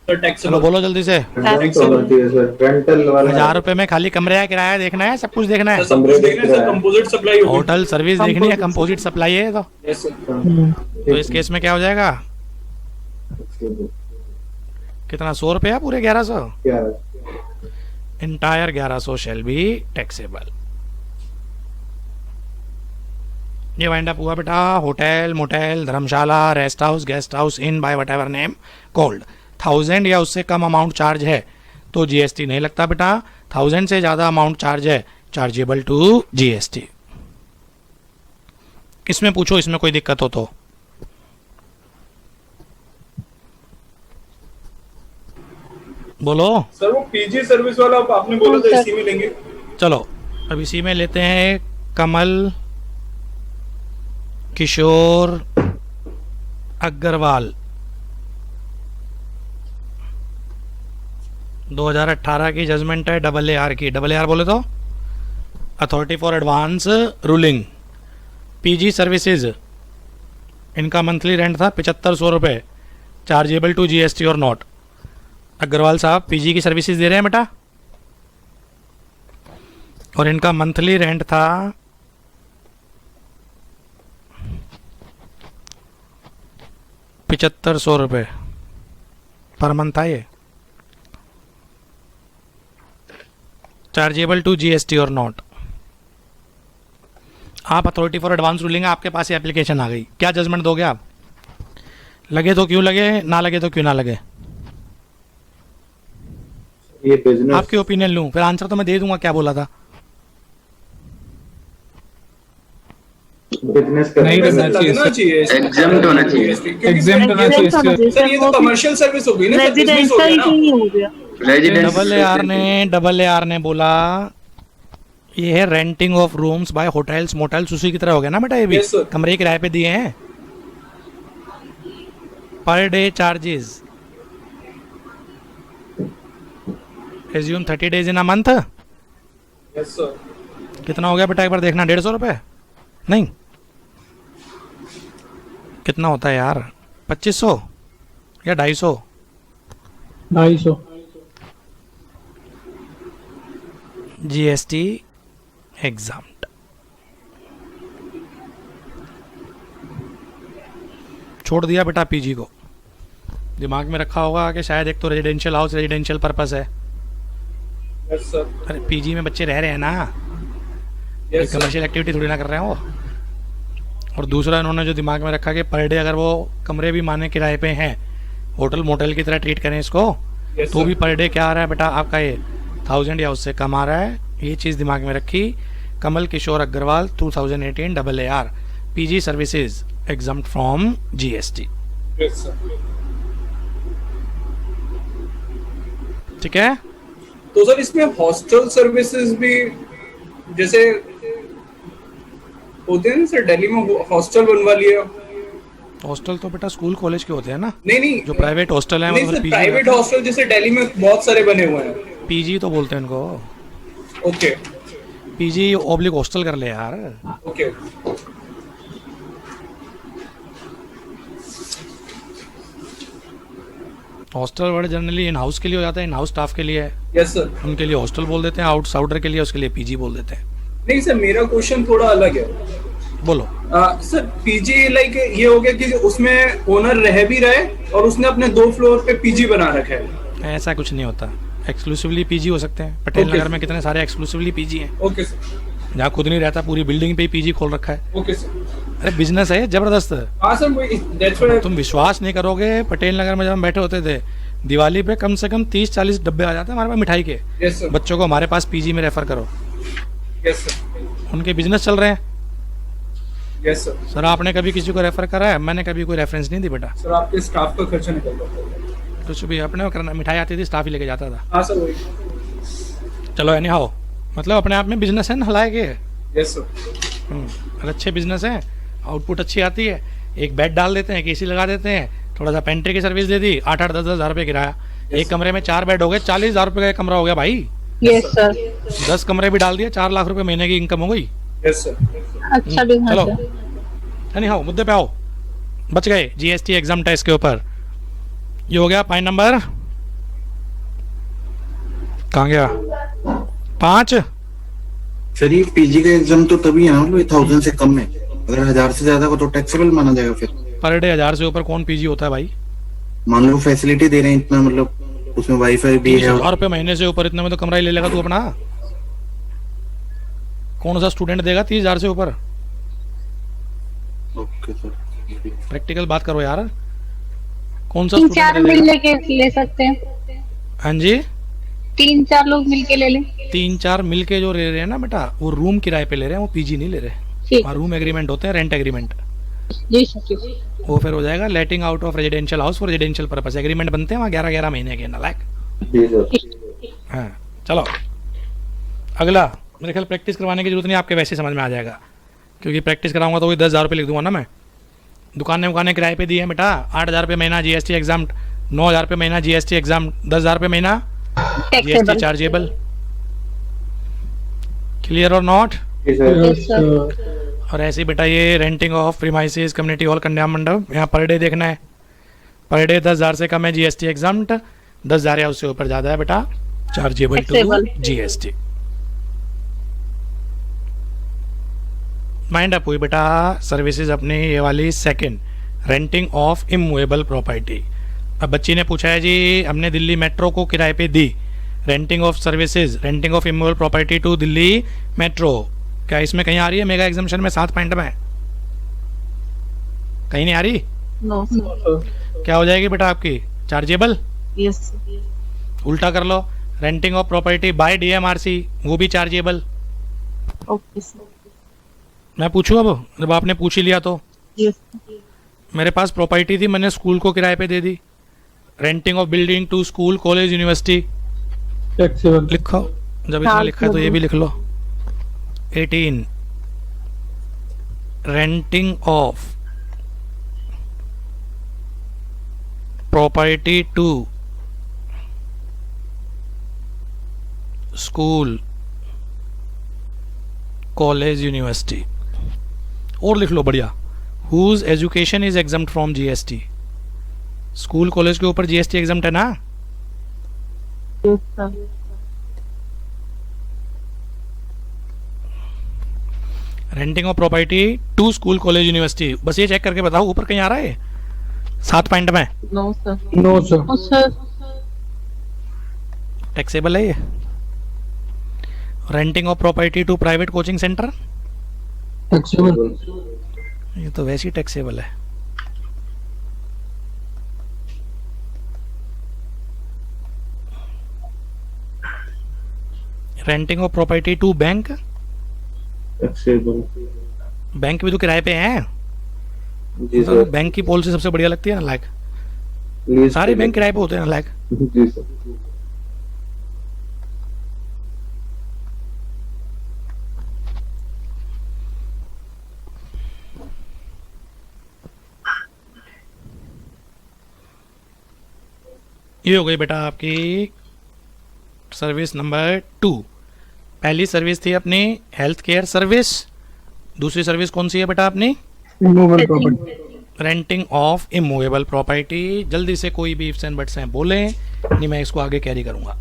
Sir taxable. चलो बोलो जल्दी से। रेंटल वाला 1000 रुपए में खाली कमरे का किराया देखना है, सब कुछ देखना है, सब कुछ देखना है सर। कंपोजिट सप्लाई होगी। होटल सर्विस देखनी है, कंपोजिट सप्लाई है तो। Yes sir. तो इस केस में क्या हो जाएगा? कितना? 100 रुपया पूरे 1100, इंटायर 1100 शैल बी टैक्सेबल। ये वाइंड अप हुआ बेटा। Hotel, motel, Dharamshala, rest house, guest house, in by what ever name called, 1000 या उससे कम अमाउंट चार्ज है तो जीएसटी नहीं लगता बेटा। 1000 से ज्यादा अमाउंट चार्ज है, चार्जेबल टू जीएसटी। इसमें पूछो, इसमें कोई दिक्कत हो तो। बोलो। सर वो पीजी सर्विस वाला आपने बोला था इसी में लेंगे। चलो अब इसी में लेते हैं। कमल किशोर अग्रवाल 2018 की जजमेंट है AAR की। AAR बोले तो authority for advance ruling. PG services, इनका मंथली रेंट था 7500 रुपये, चार्जेबल टू जीएसटी और नॉट। अग्रवाल साहब पीजी की सर्विसेज दे रहे हैं बेटा, और इनका मंथली रेंट था 7500 रुपये पर मंथ था ये, चार्जेबल टू जीएसटी और नॉट। आप अथॉरिटी फॉर एडवांस रूलिंग, आपके पास ये एप्लीकेशन आ गई, क्या जजमेंट दोगे आप? लगे तो क्यों लगे, ना लगे तो क्यों ना लगे? ये बिजनेस आपकी ओपिनियन लूं, फिर आंसर तो मैं दे दूंगा क्या बोला था। बिजनेस कर नहीं लगना चाहिए, एग्जाम्प्ट होना चाहिए। एग्जाम्प्ट होना चाहिए सर। ये तो कमर्शियल सर्विस हो गई ना, बिजनेस हो गया ना। AAR ने बोला ये है renting of rooms by hotels motels, उसी की तरह हो गया ना बेटा। ये भी कमरे किराए पे दिए हैं, per day charges, assume 30 days in a month. Yes sir. कितना हो गया बेटा एक बार देखना, 150 रुपये नहीं, कितना होता है यार, 2500 या 250? 250। GST exempt. छोड़ दिया बेटा पीजी को, दिमाग में रखा होगा कि शायद एक तो रेजिडेंशियल हाउस, रेजिडेंशियल पर्पस है। Yes sir. अरे पीजी में बच्चे रह रहे हैं ना, यस सर। कमर्शियल एक्टिविटी थोड़ी ना कर रहे हैं वो। और दूसरा इन्होंने जो दिमाग में रखा कि पर डे अगर वो कमरे भी माने किराए पे हैं, होटल मोटल की तरह ट्रीट करें इसको, Yes, तो sir. भी पर डे क्या आ रहा है बेटा आपका, ये 1000 या उससे कम आ रहा है। ये चीज़ दिमाग में रखी। Kamal Kishore Agarwal 2018 AAR PG services exempt from GST. Yes sir. ठीक है। तो सर इसमें हॉस्टल सर्विसेज भी जैसे होते हैं ना सर, दिल्ली में हॉस्टल बनवा लिया। हॉस्टल तो बेटा स्कूल कॉलेज के होते हैं ना, नहीं जो प्राइवेट हॉस्टल है नहीं सर, प्राइवेट हॉस्टल जैसे दिल्ली में बहुत सारे बने हुए हैं, पीजी तो बोलते हैं इनको। ओके पीजी ऑब्लिक हॉस्टल कर ले यार। Okay. Hostel word generally in house के लिए हो जाता है, इन हाउस स्टाफ के लिए है। Yes sir. उनके लिए हॉस्टल बोल देते हैं, आउटसाइडर के लिए उसके लिए पीजी बोल देते हैं। नहीं सर, मेरा क्वेश्चन थोड़ा अलग है। बोलो। सर पीजी लाइक ये हो गया कि उसमें ओनर रह भी रहे और उसने अपने 2 फ्लोर पे पीजी बना रखा है। ऐसा कुछ नहीं होता, एक्सक्लूसिवली पीजी हो सकते हैं। पटेल नगर में कितने सारे एक्सक्लूसिवली पीजी हैं। Okay sir. जहाँ खुद नहीं रहता, पूरी बिल्डिंग पे ही पीजी खोल रखा है। Okay sir. अरे बिजनेस है जबरदस्त। हाँ सर, दैट्स व्हाई। तुम विश्वास नहीं करोगे, पटेल नगर में जब हम बैठे होते थे, दिवाली पे कम से कम 30-40 डब्बे आ जाते हैं हमारे पास मिठाई के। Yes sir. बच्चों को हमारे पास पीजी में रेफर करो। Yes sir. उनके बिजनेस चल रहे हैं। Yes sir. सर आपने कभी किसी को रेफर करा है? मैंने कभी कोई रेफरेंस नहीं दी बेटा। सर आपके स्टाफ का खर्चा निकल जाता है। कुछ भी अपने को करना, मिठाई आती थी स्टाफ ही लेके जाता था। हाँ सर वही। चलो एनी हाउ, मतलब अपने आप में बिजनेस है ना, हलाए के। Yes sir. और अच्छे बिजनेस है, आउटपुट अच्छी आती है। एक बेड डाल देते हैं, एसी लगा देते हैं, थोड़ा सा पेंट्री की सर्विस दे दी, 8-8, 10-10 हज़ार रुपये किराया। एक कमरे में 4 बेड हो गए, 40,000 रुपये का कमरा हो गया भाई। Yes sir. 10 कमरे भी डाल दिए, 4 लाख रुपए महीने की इनकम हो गई। Yes sir. अच्छा बिजनेस चलो है। एनी हाउ, मुद्दे पे आओ। बच गए जीएसटी एग्जाम टेस्ट के ऊपर। ये हो गया पॉइंट नंबर, कहाँ गया, 5। सर ये पीजी का एग्जाम तो तभी है ना, मतलब 1000 से कम है। अगर 1000 से ज्यादा को तो टैक्सेबल माना जाएगा फिर। पर डे 1000 से ऊपर कौन पीजी होता है भाई? मान लो फैसिलिटी दे रहे हैं इतना, मतलब उसमें वाईफाई भी है। 30,000 रुपये महीने से ऊपर, इतने में तो कमरा ही ले लेगा तू अपना। कौन सा स्टूडेंट देगा 30,000 से ऊपर? Okay sir. प्रैक्टिकल बात करो यार, कौन सा 3-4 स्टूडेंट मिल देगा? लेके ले सकते हैं। हाँ जी, 3-4 लोग मिल के ले लें। 3-4 मिल के जो ले रहे हैं ना बेटा, वो रूम किराए पे ले रहे हैं, वो पीजी नहीं ले रहे। ठीक। वहाँ रूम एग्रीमेंट होते हैं, रेंट एग्रीमेंट। जी सर। वो फिर हो जाएगा लेटिंग out of residential house for residential purpose. Agreement बनते हैं वहाँ 11-11 महीने के, नालायक। जी सर। हाँ चलो अगला। मेरे ख्याल प्रैक्टिस करवाने की जरूरत नहीं, आपके वैसे समझ में आ जाएगा, क्योंकि प्रैक्टिस कराऊंगा तो वही 10,000 रुपये लिख दूंगा ना मैं। दुकानें किराए पे दी है बेटा, 8,000 रुपये महीना जीएसटी एग्जाम, 9,000 रुपये महीना जीएसटी एग्जाम, 10,000 रुपये महीना जीएसटी चार्जेबल। क्लियर और नॉट? और ऐसे ही बेटा ये renting of premises, community hall, कन्या मंडप, यहाँ पर डे देखना है। पर डे 10,000 से कम है जीएसटी एग्जाम्प्ट, 10,000 या उससे ऊपर ज्यादा है बेटा chargeable to GST. Mind up हुई बेटा सर्विसेज अपनी ये वाली second, renting of immovable property. अब बच्ची ने पूछा है जी हमने दिल्ली मेट्रो को किराए पे दी, renting of services, renting of immovable property to Delhi metro, क्या इसमें कहीं आ रही है मेगा एग्जाम्पशन में 7 पॉइंट में? कहीं नहीं आ रही? No sir. क्या हो जाएगी बेटा आपकी? चार्जेबल। यस। उल्टा कर लो, renting of property by DMRC, वो भी चार्जेबल। Okay sir. मैं पूछूं अब, जब आपने पूछ ही लिया तो? यस। मेरे पास प्रॉपर्टी थी, मैंने स्कूल को किराए पे दे दी, renting of building to school, college, university, taxable. लिखो, जब इसमें लिखा है तो ये भी लिख लो। 18 renting of property to school, college, university, और लिख लो बढ़िया, whose education is exempt from GST. School college के ऊपर जीएसटी एग्जम्प्ट है ना? Yes sir. Renting of property to school, college, university, बस ये चेक करके बताओ ऊपर कहीं आ रहा है 7 पॉइंट में? No sir. No sir. No sir. Taxable है ये। Renting of property to private coaching centre, taxable. ये तो वैसे ही टैक्सेबल है। Renting of property to bank, taxable. Bank भी तो किराए पे हैं। जी तो सर। बैंक की पॉलिसी सबसे बढ़िया लगती है ना, लाइक सारे बैंक किराए पे होते हैं ना, लाइक। जी सर। ये हो गई बेटा आपकी सर्विस नंबर 2। पहली सर्विस थी अपनी हेल्थ केयर सर्विस, दूसरी सर्विस कौन सी है बेटा अपनी? Immovable property. Renting of immovable property. जल्दी से कोई भी इफ्स एंड बट्स हैं बोले, नहीं मैं इसको आगे कैरी करूंगा।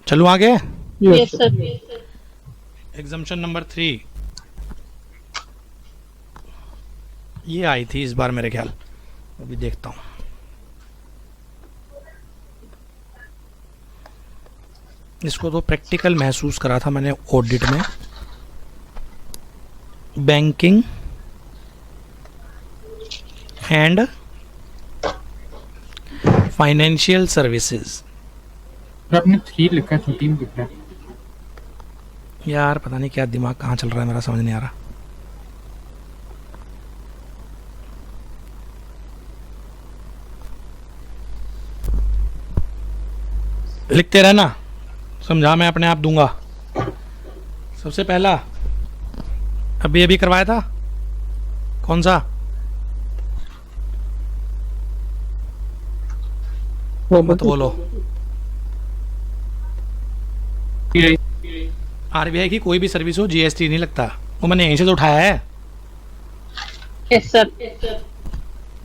चलूं आगे? Yes sir. एग्जाम्पशन नंबर 3 ये आई थी इस बार मेरे ख्याल, अभी देखता हूं। इसको तो प्रैक्टिकल महसूस करा था मैंने ऑडिट में। Banking and financial services. आपने 3 लिखा है, 13 लिखा है। यार पता नहीं क्या दिमाग कहाँ चल रहा है मेरा, समझ नहीं आ रहा। लिखते रहना, समझा मैं अपने आप दूंगा। सबसे पहला अभी अभी करवाया था, कौन सा? मत बोलो। आरबीआई की कोई भी सर्विस हो जीएसटी नहीं लगता, वो मैंने यहीं से तो उठाया है। Yes sir.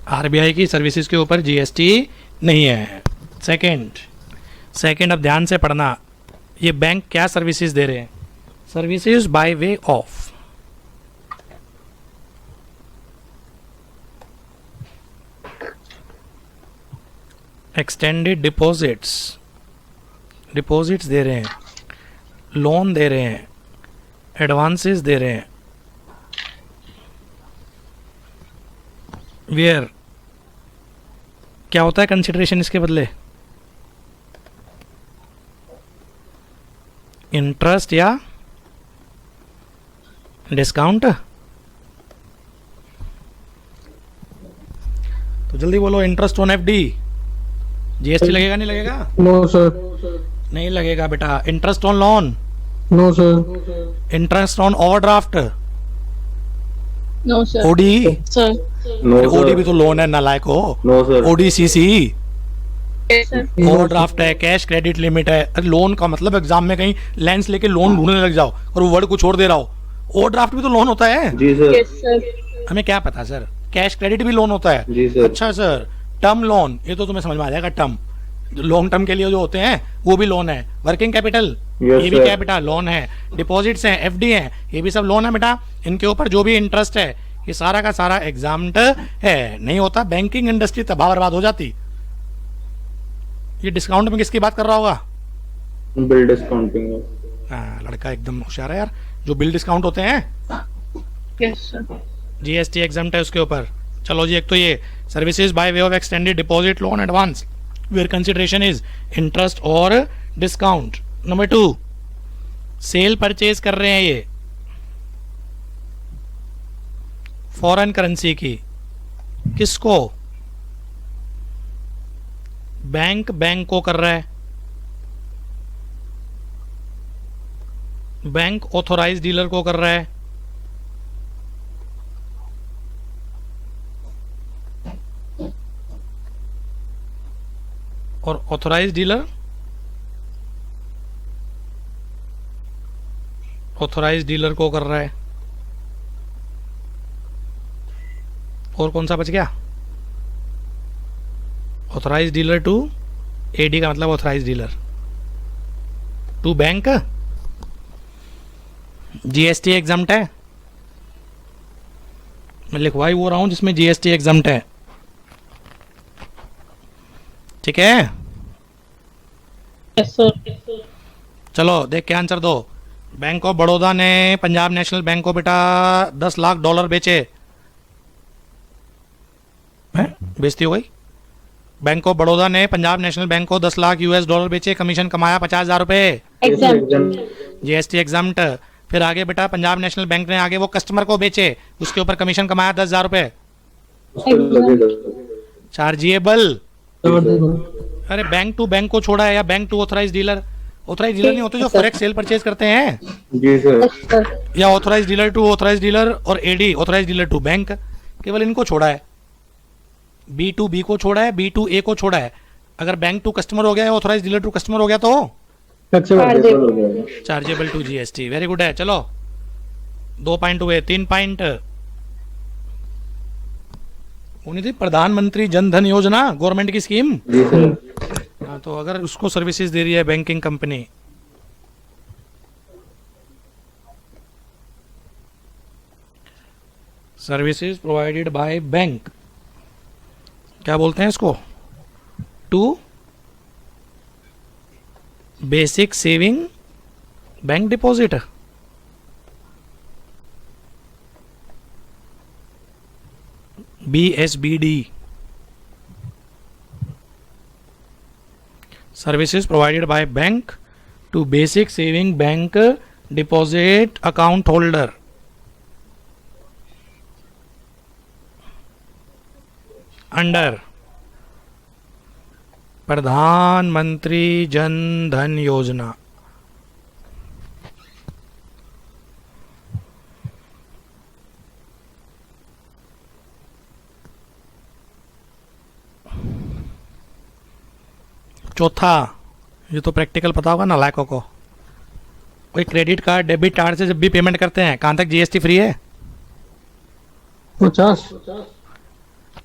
आरबीआई की सर्विसेज के ऊपर जीएसटी नहीं है। सेकंड अब ध्यान से पढ़ना, ये बैंक क्या सर्विसेज दे रहे हैं? Services by way of extended deposits, deposits दे रहे हैं, लोन दे रहे हैं, एडवांसेस दे रहे हैं। वेयर क्या होता है कंसिडरेशन इसके बदले? इंटरेस्ट या डिस्काउंट? तो जल्दी बोलो। इंटरेस्ट ऑन एफडी जीएसटी लगेगा नहीं लगेगा? No sir. नहीं लगेगा बेटा। Interest on loan? No sir. Interest on overdraft? No sir. OD, sir no OD sir, भी तो लोन है, नालायक हो। No sir, ODCC sir overdraft है, कैश क्रेडिट लिमिट है। अरे लोन का मतलब एग्जाम में कहीं लेंस लेके लोन ढूंढने लग जाओ और वो वर्ड को छोड़ दे रहा हो। ओवरड्राफ्ट भी तो लोन होता है। जी सर, यस सर। हमें क्या पता सर, कैश क्रेडिट भी लोन होता है। जी सर। अच्छा सर, टर्म लोन ये तो तुम्हें समझ में आ जाएगा। टर्म लॉन्ग टर्म के लिए जो होते हैं वो भी लोन है। वर्किंग कैपिटल Yes, ये भी sir. कैपिटल लोन है। डिपॉजिट्स हैं, एफडी हैं, ये भी सब लोन है बेटा। इनके ऊपर जो भी इंटरेस्ट है ये सारा का सारा एग्जाम्ड है। नहीं होता बैंकिंग इंडस्ट्री तबाह बर्बाद हो जाती। ये डिस्काउंट में किसकी बात कर रहा होगा? Bill discounting. हाँ, लड़का एकदम होशियार है यार। जो बिल डिस्काउंट होते हैं यस सर। जीएसटी एग्जाम्प्ट है उसके ऊपर। चलो जी, एक तो ये services by way of extended deposit loan advance where consideration is interest और डिस्काउंट। नंबर 2, सेल परचेज कर रहे हैं ये फॉरेन करेंसी की। किसको? बैंक को कर रहा है। बैंक ऑथोराइज डीलर को कर रहा है। और ऑथोराइज डीलर को कर रहा है। और कौन सा बच गया? ऑथोराइज डीलर टू एडी का मतलब authorize dealer to bank. GST exempt है। मैं लिखवाई वो रहा हूं जिसमें जीएसटी एग्जम्प्ट है। ठीक है, यस सर। चलो देख के आंसर दो। बैंक ऑफ बड़ौदा ने पंजाब नेशनल बैंक को बेटा $10 लाख बेचे। बेइज्जती हो गई। बैंक ऑफ बड़ौदा ने पंजाब नेशनल बैंक को $10 लाख बेचे, कमीशन कमाया 50,000 रुपए। GST exempt. फिर आगे बेटा पंजाब नेशनल बैंक ने आगे वो कस्टमर को बेचे, उसके ऊपर कमीशन कमाया 10,000 रुपए। चार्जेबल। अरे बैंक टू बैंक को छोड़ा है या bank to authorise dealer. Authorise dealer नहीं होते जो फॉरेक्स सेल परचेज करते हैं। जी सर। या authorise dealer to authorise dealer और AD authorise dealer to bank, केवल इनको छोड़ा है। बी टू बी को छोड़ा है, बी टू ए को छोड़ा है। अगर बैंक टू कस्टमर हो गया है, ऑथराइज डीलर टू कस्टमर हो गया तो chargeable to GST. Very good है। चलो 2 पॉइंट हुए। 3 पॉइंट होनी थी। प्रधानमंत्री जन धन योजना गवर्नमेंट की स्कीम। हाँ, तो अगर उसको सर्विसेज दे रही है banking company, services provided by bank, क्या बोलते हैं इसको? To basic saving bank deposit. BSBD, services provided by bank to basic saving bank deposit account holder under प्रधानमंत्री जन धन योजना। चौथा, ये तो प्रैक्टिकल पता होगा ना लायकों को। कोई क्रेडिट कार्ड डेबिट कार्ड से जब भी पेमेंट करते हैं, कहाँ तक जीएसटी फ्री है?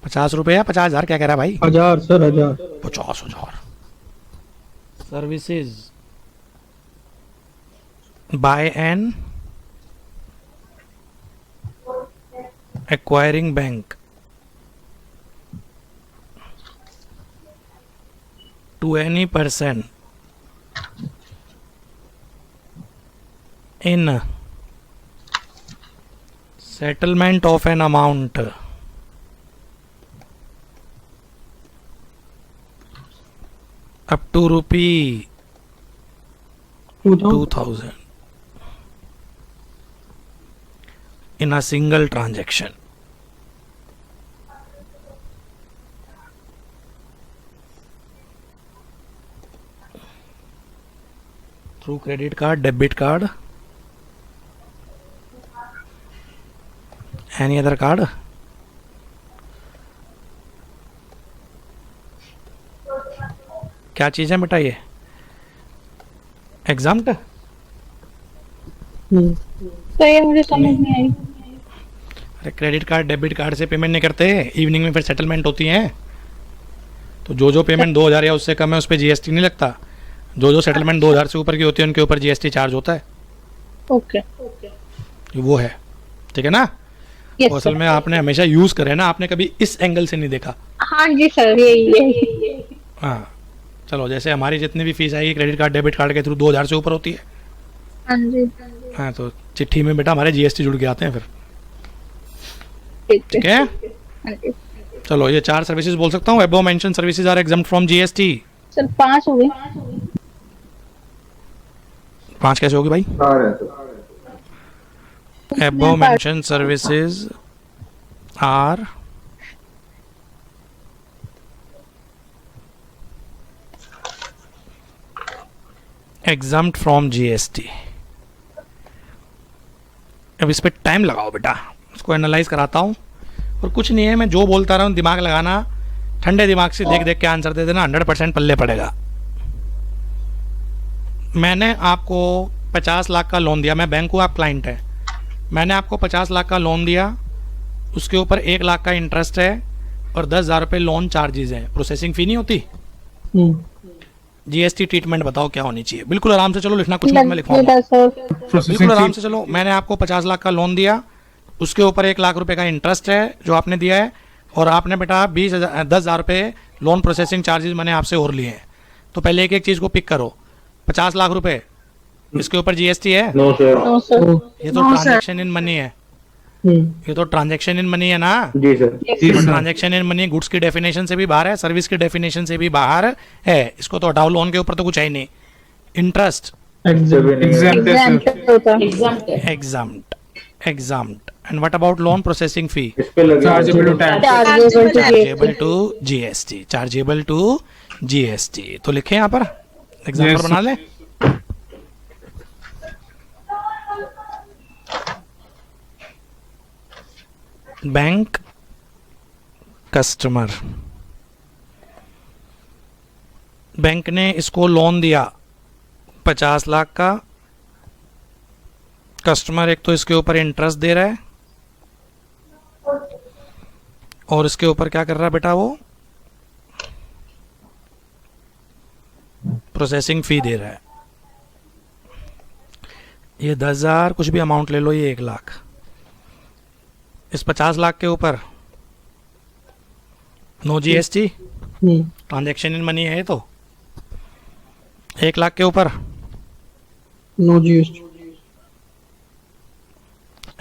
50 रुपए या 50,000? क्या कह रहा है भाई? 1000 सर, 1000। 50,000। Services by an acquiring bank to any person in settlement of an amount up to rupee 2,000 in a single transaction. Through credit card, debit card any other card? क्या चीज़ है बेटा ये? एग्जाम्ट? तो ये मुझे समझ नहीं आई। अरे क्रेडिट कार्ड डेबिट कार्ड से पेमेंट नहीं करते, इवनिंग में फिर सेटलमेंट होती है, तो जो पेमेंट 2000 या उससे कम है उस पर जीएसटी नहीं लगता। जो सेटलमेंट 2000 से ऊपर की होती है उनके ऊपर जीएसटी चार्ज होता है। ओके वो है, ठीक है ना? yes, असल में आपने हमेशा यूज करे ना, आपने कभी इस एंगल से नहीं देखा। हाँ जी सर, यही। हाँ चलो, जैसे हमारी जितनी भी फीस आएगी क्रेडिट कार्ड डेबिट कार्ड के थ्रू 2000 से ऊपर होती है। हाँ जी। हाँ तो चिट्ठी में बेटा हमारे जीएसटी जुड़ के आते हैं फिर, ठीक है? चलो ये 4 सर्विसेज बोल सकता हूँ। Above mention services are exempt from GST. Sir 5 हो गए। 5 कैसे होगी भाई? Above mentioned services are exempt from GST। अब इस पे टाइम लगाओ बेटा, उसको एनालाइज कराता हूँ। और कुछ नहीं है, मैं जो बोलता रहा हूँ दिमाग लगाना, ठंडे दिमाग से देख देख के आंसर दे देना, 100% पल्ले पड़ेगा। मैंने आपको 50 लाख का लोन दिया, मैं बैंक हूँ, आप क्लाइंट है। मैंने आपको 50 लाख का लोन दिया, उसके ऊपर 1 लाख का इंटरेस्ट है और 10,000 रुपये लोन चार्जेस हैं। प्रोसेसिंग फी नहीं होती? जीएसटी ट्रीटमेंट बताओ क्या होनी चाहिए? बिल्कुल आराम से चलो, लिखना कुछ मत, मैं लिखवाऊंगा। बिल्कुल आराम से चलो। मैंने आपको 50 लाख का लोन दिया, उसके ऊपर 1 लाख रुपए का इंटरेस्ट है जो आपने दिया है, और आपने बेटा 10,000 रुपये लोन प्रोसेसिंग चार्जेस मैंने आपसे और लिए हैं। तो पहले एक एक चीज़ को पिक करो। 50 लाख रुपए, इसके ऊपर जीएसटी है? No sir. ये तो ट्रांजैक्शन इन मनी है। ये तो ट्रांजैक्शन इन मनी है ना? जी sir. Transaction in money goods की डेफिनेशन से भी बाहर है, सर्विस की डेफिनेशन से भी बाहर है। इसको तो हटाओ, लोन के ऊपर तो कुछ है ही नहीं। Interest exempt. And what about loan processing fee? Chargeable to GST. Chargeable to GST. तो लिखे यहाँ पर, एग्जाम्पल बना ले। बैंक कस्टमर, बैंक ने इसको लोन दिया 50 लाख का। कस्टमर एक तो इसके ऊपर इंटरेस्ट दे रहा है, और इसके ऊपर क्या कर रहा है बेटा? वो प्रोसेसिंग फी दे रहा है। ये 10,000 कुछ भी अमाउंट ले लो, ये 1 लाख। इस 50 लाख के ऊपर no GST, transaction in money है। तो 1 लाख के ऊपर नो जीएसटी,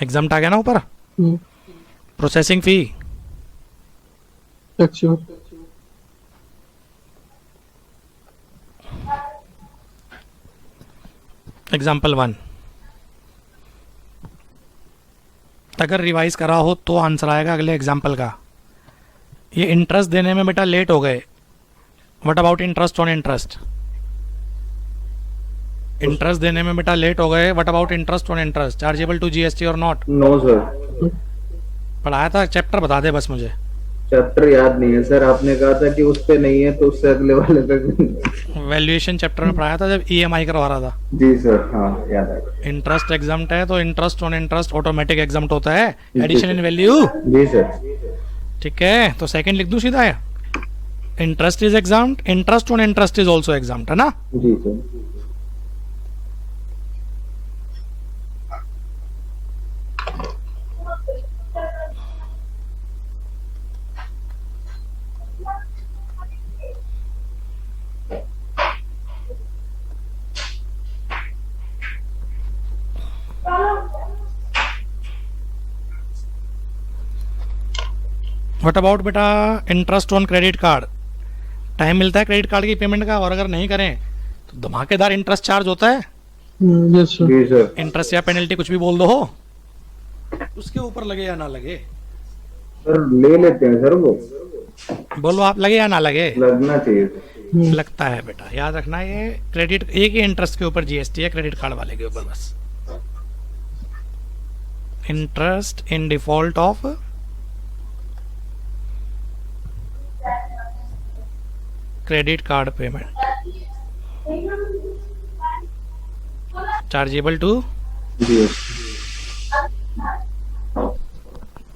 एग्जाम्प्ट आ गया ना ऊपर। Processing fee taxable. एग्जाम्पल 1 अगर रिवाइज करा हो तो आंसर आएगा अगले एग्जाम्पल का। ये इंटरेस्ट देने में बेटा लेट हो गए। What about interest on interest? Interest देने में बेटा लेट हो गए। What about interest on interest? Chargeable to GST और नॉट? No sir. पढ़ाया था, चैप्टर बता दे बस मुझे। चैप्टर याद नहीं है सर, आपने कहा था कि उस पे नहीं है तो उससे अगले वाले पे। वैल्यूएशन चैप्टर में पढ़ाया था जब ईएमआई करवा रहा था। जी सर, हाँ याद है। इंटरेस्ट एग्जाम्प्ट है तो interest on interest automatic exempt होता है, addition in value. Ji sir. ठीक है, तो सेकंड लिख दूं सीधा है? Interest is exempt, interest on interest is also exempt, है ना? जी सर। व्हाट अबाउट बेटा interest on credit card? Time मिलता है क्रेडिट कार्ड की पेमेंट का, और अगर नहीं करें तो धमाकेदार इंटरेस्ट चार्ज होता है। Yes sir. इंटरेस्ट या पेनल्टी कुछ भी बोल दो, हो उसके ऊपर लगे या ना लगे? सर ले लेते हैं सर वो। बोलो आप, लगे या ना लगे? लगना चाहिए। लगता है बेटा, याद रखना। ये क्रेडिट एक ही इंटरेस्ट के ऊपर जीएसटी है, क्रेडिट कार्ड वाले के ऊपर बस। Interest in default of credit card payment chargeable to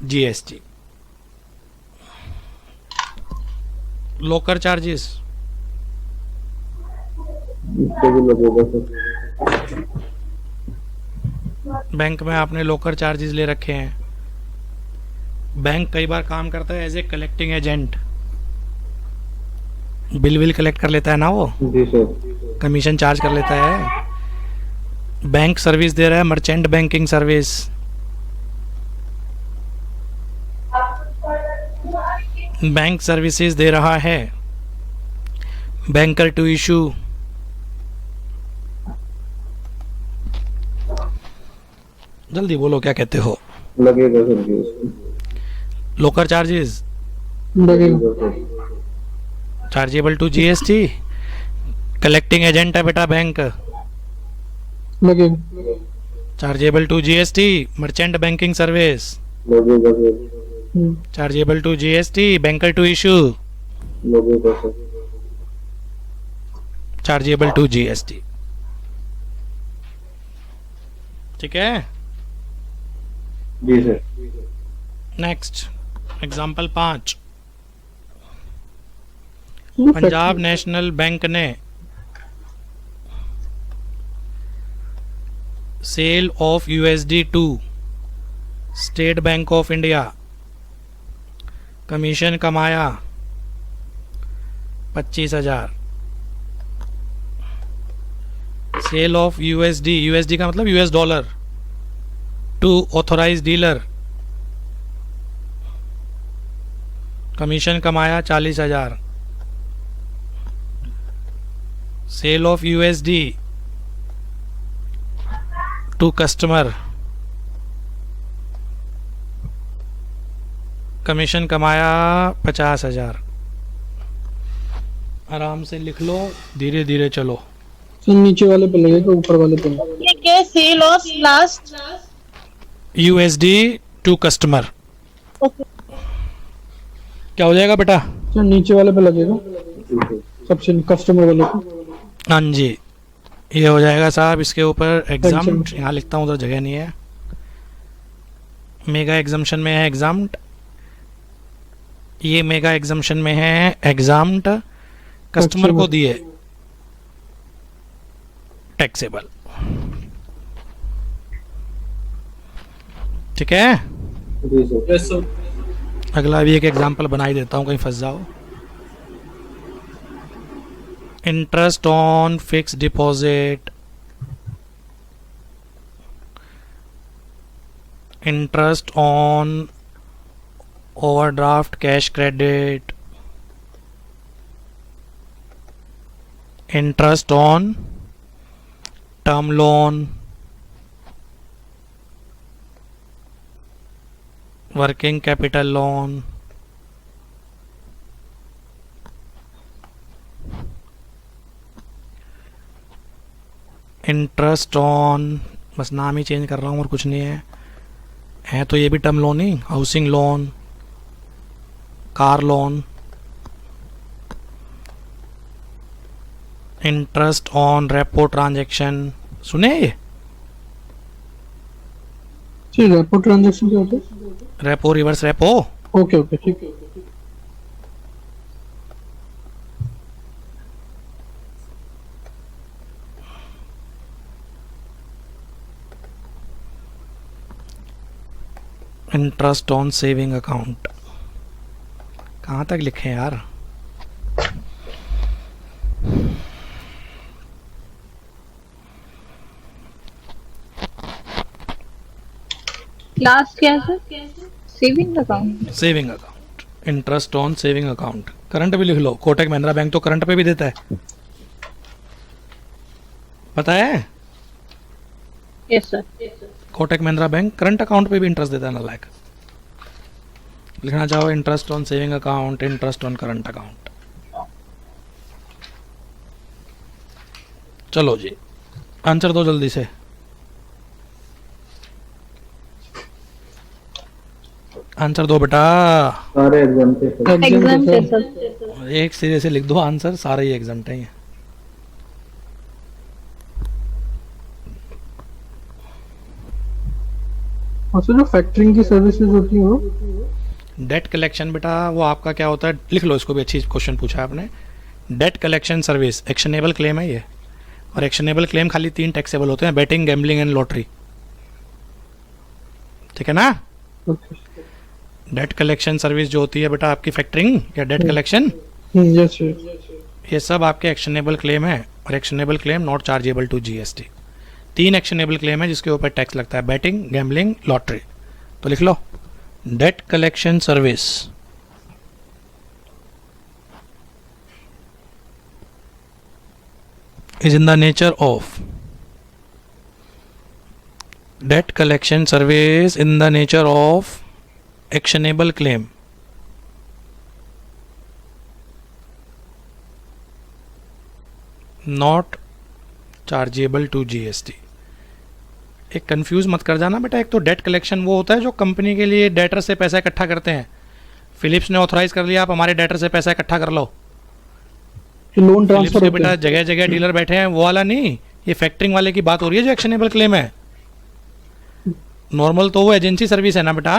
GST. Locker charges bank में आपने लोकर चार्जेस ले रखे हैं. बैंक कई बार काम करता है as a collecting agent. Bill will collect कर लेता है ना वो, जी सर. कमीशन चार्ज कर लेता है. बैंक सर्विस दे रहा है, merchant banking service. Bank services दे रहा है. Banker to issue. जल्दी बोलो क्या कहते हो. लगेगा सर जी उसमें. लोकर चार्जेस लगेगा. Chargeable to GST. Collecting agent है बेटा बैंक. लगेगा. Chargeable to GST. Merchant banking service. लगेगा sir. Chargeable to GST. Banker to issue. लगेगा सर. Chargeable to GST. ठीक है. जी sir. Next example 5. Punjab national bank ने sale of USD to state Bank of India commission कमाया 25,000. Sale of USD, USD का मतलब US dollar, to authorize dealer commission कमाया 40,000. Sale of USD to customer commission कमाया 50,000. आराम से लिख लो, धीरे धीरे चलो. सर नीचे वाले पे लगेगा, ऊपर वाले पे नहीं. ये क्या sale of last USD to customer. क्या हो जाएगा बेटा? सर नीचे वाले पे लगेगा, सबसे कस्टमर वाले पे. हाँ जी, ये हो जाएगा साहब. इसके ऊपर एग्जाम यहाँ लिखता हूँ, उधर जगह नहीं है. मेगा एग्जाम्शन में है एग्जाम्ड. ये मेगा एग्जाम्शन में है एग्जाम्ड. कस्टमर को दिए टैक्सेबल. ठीक है. Yes sir. अगला भी एक एग्जांपल बना ही देता हूँ, कहीं फंस जाओ. Interest on fix deposit, interest on overdraft cash credit, interest on term loan, working capital loan, interest on, बस नाम ही चेंज कर रहा हूँ और कुछ नहीं है तो ये भी term loan he. Housing loan, car loan, interest on repo transaction. सुने ये? रेपो ट्रांजैक्शन क्या होता है? Repo reverse repo. Okay okay ठीक है. Interest on saving account. कहाँ तक लिखे यार? क्लास क्या है? Saving account. Saving account, interest on saving account. Current भी लिख लो. कोटक महिंद्रा बैंक तो करंट पे भी देता है, पता है? Yes sir. Kotak Mahindra bank current account पे भी इंटरेस्ट देता है ना. लाइक लिखना चाहो interest on saving account, interest on current account. चलो जी, आंसर दो जल्दी से. आंसर दो बेटा। सारे एग्जाम थे सर। एग्जाम थे सर। एक सिरे से लिख दो आंसर, सारे ही एग्जाम है। और सर जो फैक्टरिंग की सर्विसेज होती है वो डेट कलेक्शन बेटा वो आपका क्या होता है, लिख लो इसको भी, अच्छी क्वेश्चन पूछा आपने। Debt collection service actionable claim है ये, और एक्शनेबल क्लेम खाली 3 टैक्सेबल होते हैं, बेटिंग, गैम्बलिंग एंड लॉटरी। ठीक है ना। डेट कलेक्शन सर्विस जो होती है बेटा आपकी फैक्टरिंग या डेट कलेक्शन, यस ये सब आपके एक्शनेबल क्लेम है, और actionable claim not chargeable to GST. 3 actionable claim है जिसके ऊपर टैक्स लगता है, बेटिंग, गैम्बलिंग, लॉटरी। तो लिख लो debt collection service is in the nature of debt collection service in the nature of actionable claim not chargeable to GST। एक confuse मत कर जाना बेटा, एक तो डेट कलेक्शन वो होता है जो कंपनी के लिए डेटर से पैसा इकट्ठा करते हैं। फिलिप्स ने ऑथराइज कर लिया आप हमारे डेटर से पैसा इकट्ठा कर लो, लोन फिलिप्स ट्रांसफर के बेटा जगह जगह डीलर बैठे हैं, वो वाला नहीं, ये फैक्टरिंग वाले की बात हो रही है जो एक्शनेबल क्लेम है। नॉर्मल तो वो एजेंसी सर्विस है ना बेटा।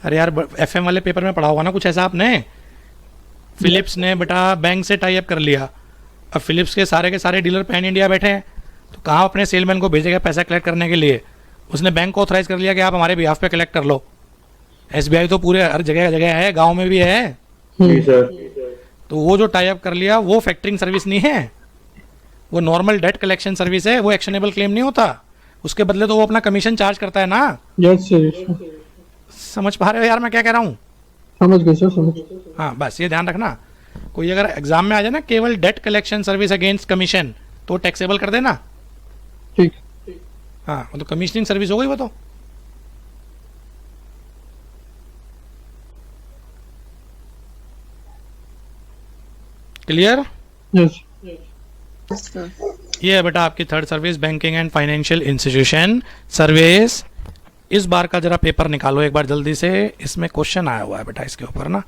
अरे यार एफएम वाले पेपर में पढ़ा होगा ना कुछ ऐसा आपने। फिलिप्स ने बेटा बैंक से टाई अप कर लिया, अब फिलिप्स के सारे डीलर पैन इंडिया बैठे हैं, तो कहाँ अपने सेलमैन को भेजेगा पैसा कलेक्ट करने के लिए। उसने बैंक को ऑथराइज कर लिया कि आप हमारे बिहाफ पे कलेक्ट कर लो। एसबीआई तो पूरे हर जगह जगह है, गाँव में भी है। जी सर। तो वो जो टाई अप कर लिया वो फैक्टरिंग सर्विस नहीं है, वो नॉर्मल डेट कलेक्शन सर्विस है, वो एक्शनेबल क्लेम नहीं होता। उसके बदले तो वो अपना कमीशन चार्ज करता है ना। Yes sir. समझ पा रहे हो यार मैं क्या कह रहा हूँ? समझ गए सर, समझ। हाँ बस ये ध्यान रखना, कोई अगर एग्जाम में आ जाए ना केवल debt collection service against commission तो टैक्सेबल कर देना। ठीक। हाँ वो तो कमीशनिंग सर्विस हो गई वो तो। क्लियर? यस। ये है बेटा आपकी third service, banking and financial institution service. इस बार का जरा पेपर निकालो एक बार जल्दी से, इसमें क्वेश्चन आया हुआ है बेटा इसके ऊपर ना।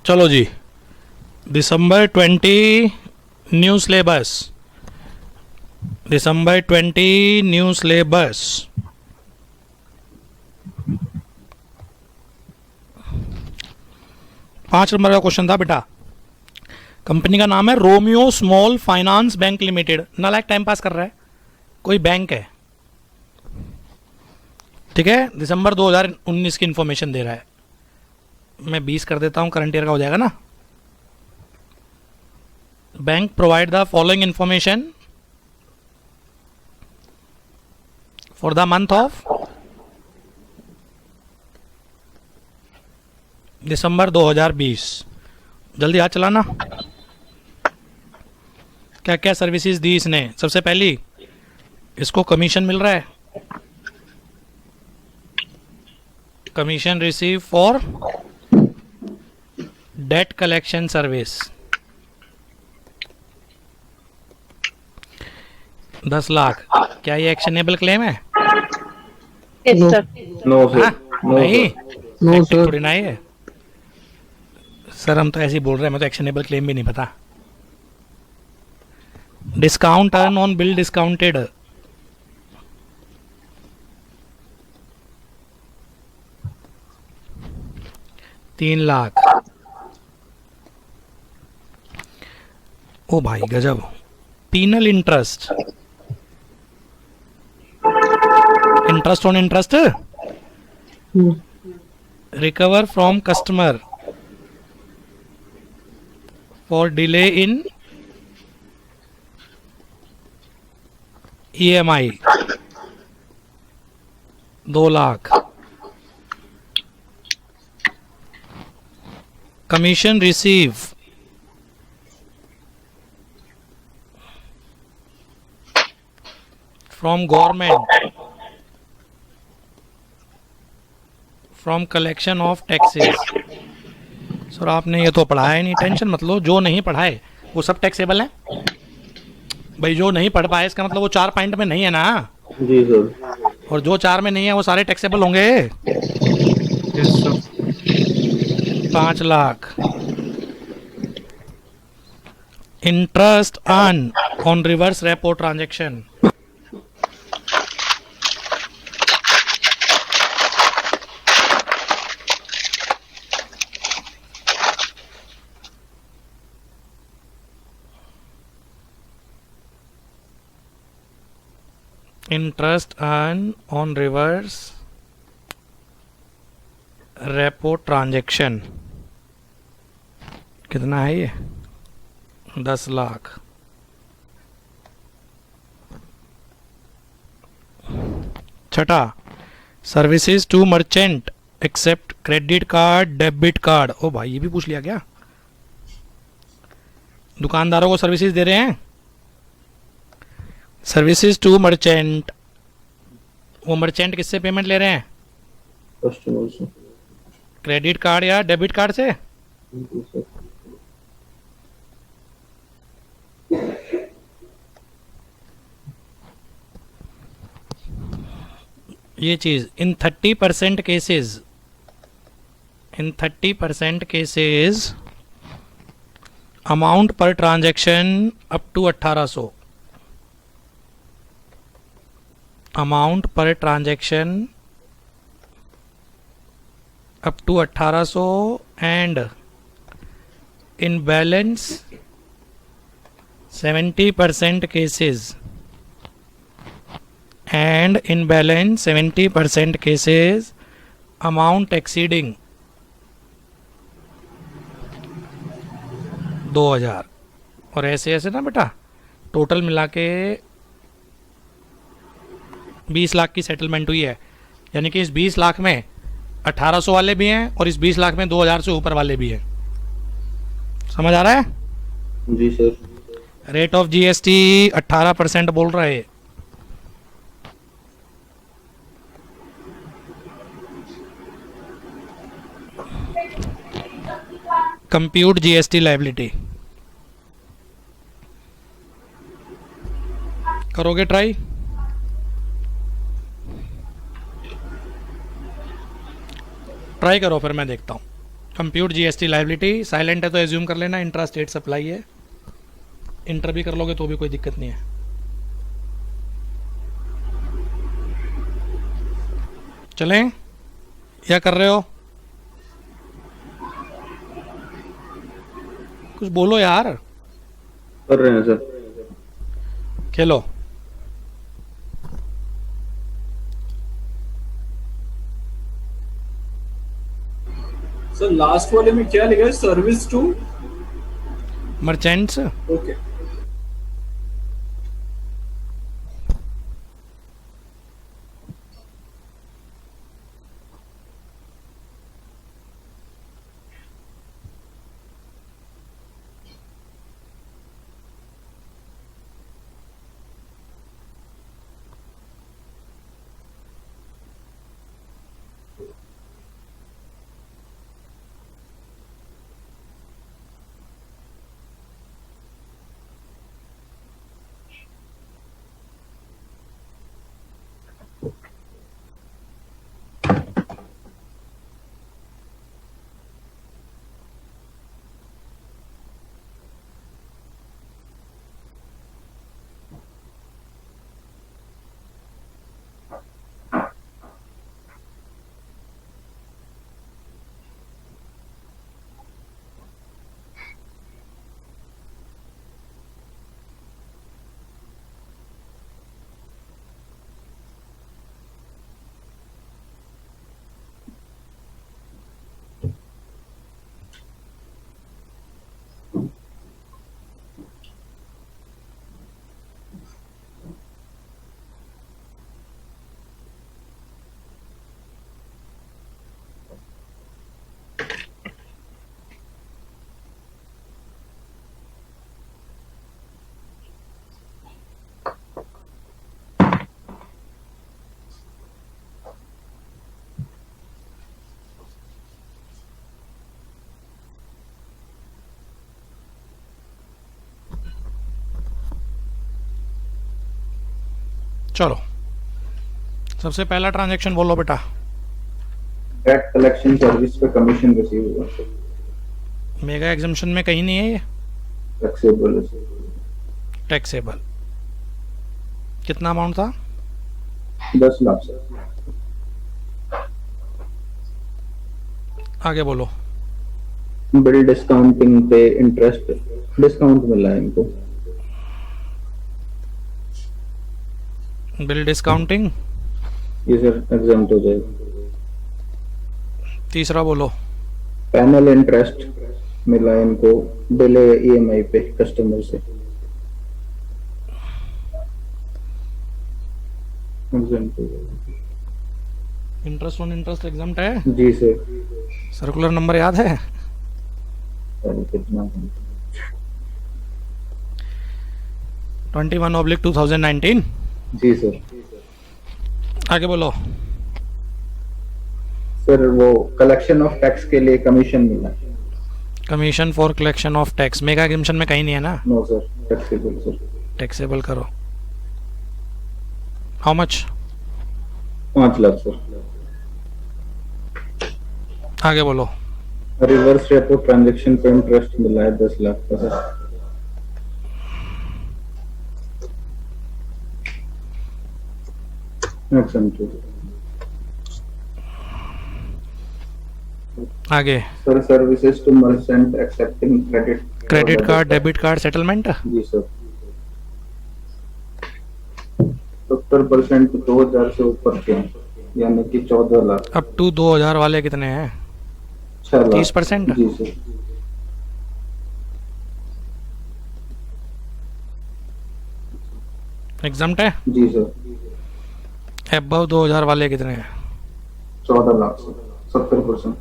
चलो जी, दिसंबर 20 न्यू सिलेबस, दिसंबर 20 न्यू सिलेबस। पांच नंबर का क्वेश्चन था बेटा। कंपनी का नाम है Romeo small finance bank limited. नालायक टाइम पास कर रहा है, कोई बैंक है, ठीक है। दिसंबर 2019 की इंफॉर्मेशन दे रहा है, मैं 20 कर देता हूं, करंट ईयर का हो जाएगा ना। Bank provide the following information for the month of December 2020। जल्दी हाथ चलाना। क्या क्या सर्विसेज दी इसने? सबसे पहली इसको कमीशन मिल रहा है, commission receive for debt collection service 10 lakh. क्या ये एक्शनेबल क्लेम है? No sir. नहीं, नो सर। थोड़ी ना है सर, हम तो ऐसे ही बोल रहे हैं, मैं तो एक्शनेबल क्लेम भी नहीं पता। Discount earn on bill discounted, ₹3,00,000। ओ भाई गजब। Penal interest, interest on interest recover from customer for delay in EMI 2 lakh. Commission receive from government from collection of taxes. Sir आपने ये तो पढ़ाया ही नहीं, टेंशन मत लो, जो नहीं पढ़ाए वो सब टैक्सेबल है। भाई जो नहीं पढ़ पाए इसका मतलब वो 4 पॉइंट में नहीं है ना, जी सर। और जो 4 में नहीं है वो सारे टैक्सेबल होंगे। 5 lakh. Interest earn on reverse repo transaction, interest earn on reverse repo transaction कितना है ये? 10 लाख। छठा, services to merchant accept credit card debit card. ओ भाई ये भी पूछ लिया क्या? दुकानदारों को सर्विसेज दे रहे हैं। सर्विसेज टू मर्चेंट, वो मर्चेंट किससे पेमेंट ले रहे हैं? कस्टमर से। क्रेडिट कार्ड या डेबिट कार्ड से? ये चीज in 30% cases, in 30% cases amount per transaction up to 1800, amount per transaction up to 1800 and in balance 70% cases, and in balance 70% cases amount exceeding 2000। और ऐसे ऐसे ना बेटा टोटल मिला के 20 लाख की सेटलमेंट हुई है, यानी कि इस 20 लाख में 1800 वाले भी हैं और इस 20 लाख में 2000 से ऊपर वाले भी हैं। समझ आ रहा है? जी सर। रेट ऑफ जीएसटी 18% बोल रहा है। कंप्यूट जीएसटी लायबिलिटी करोगे ट्राई? ट्राई करो फिर मैं देखता हूँ। कंप्यूट जीएसटी लायबिलिटी साइलेंट है तो एज्यूम कर लेना, इंट्रा स्टेट सप्लाई है। इंटर भी कर लोगे तो भी कोई दिक्कत नहीं है। चलें या कर रहे हो? कुछ बोलो यार। कर रहे हैं सर। खेलो। सर लास्ट वाले में क्या लिखा है? Service to merchants. ओके। चलो सबसे पहला ट्रांजैक्शन बोलो बेटा। डेट कलेक्शन सर्विस पे कमीशन रिसीव हुआ सर। मेगा एग्जम्पशन में कहीं नहीं है ये। टैक्सेबल है सर। टैक्सेबल कितना अमाउंट था? 10 लाख सर। आगे बोलो। बिल डिस्काउंटिंग पे इंटरेस्ट डिस्काउंट मिला है इनको। बिल डिस्काउंटिंग ये सर एग्जाम्प्ट हो जाएगा। तीसरा बोलो। पैनल इंटरेस्ट मिला इनको डिले ईएमआई पे कस्टमर से। एग्जाम्प्ट हो जाएगा। इंटरेस्ट ऑन इंटरेस्ट एग्जाम्प्ट है जी सर। सर्कुलर नंबर याद है? कितना 21/2019। जी सर। आगे बोलो। सर वो कलेक्शन ऑफ टैक्स के लिए कमीशन मिला। Commission for collection of tax मेगा एग्जम्पशन में कहीं नहीं है ना? No sir taxable sir. Taxable करो। How much? 5 लाख सर। आगे बोलो। रिवर्स रेपो ट्रांजैक्शन पे इंटरेस्ट मिला है 10 लाख का सर। आगे sir services to merchant accepting credit card debit card settlement. जी सर। 70% 2000 से ऊपर के यानी कि 14 लाख। अप टू 2000 वाले कितने हैं? 30%। जी सर। एग्जाम्प्ट है? जी सर। अबव 2000 वाले कितने हैं? 14 लाख सर। 70%।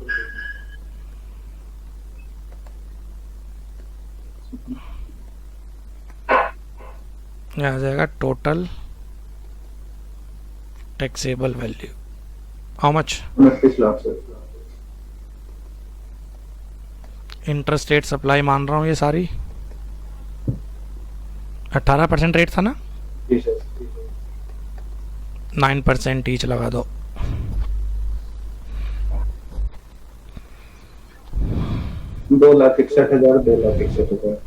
आ जाएगा total taxable value how much? 29 lakh sir. Interest rate supply मान रहा हूँ ये सारी 18% रेट था ना? जी सर। 9% ईच लगा दो। दो 2,61,000 2,61,000।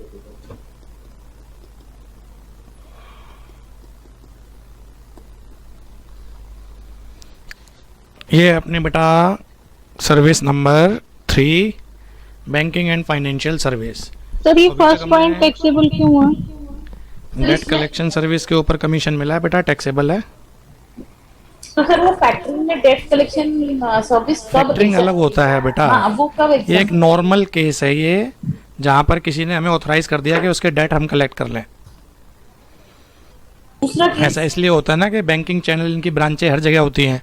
ये अपने बेटा service number 3 banking and financial service. Sir ये फर्स्ट पॉइंट टैक्सेबल क्यों हुआ? डेट कलेक्शन सर्विस के ऊपर कमीशन मिला है बेटा, टैक्सेबल है। तो सर वो फैक्टरिंग में डेट कलेक्शन सर्विस कब? फैक्टरिंग अलग होता है बेटा। हाँ, वो कब? ये एक नॉर्मल केस है ये, जहाँ पर किसी ने हमें ऑथराइज कर दिया कि उसके डेट हम कलेक्ट कर लें। ऐसा इसलिए होता है ना कि बैंकिंग चैनल इनकी ब्रांचें हर जगह होती हैं।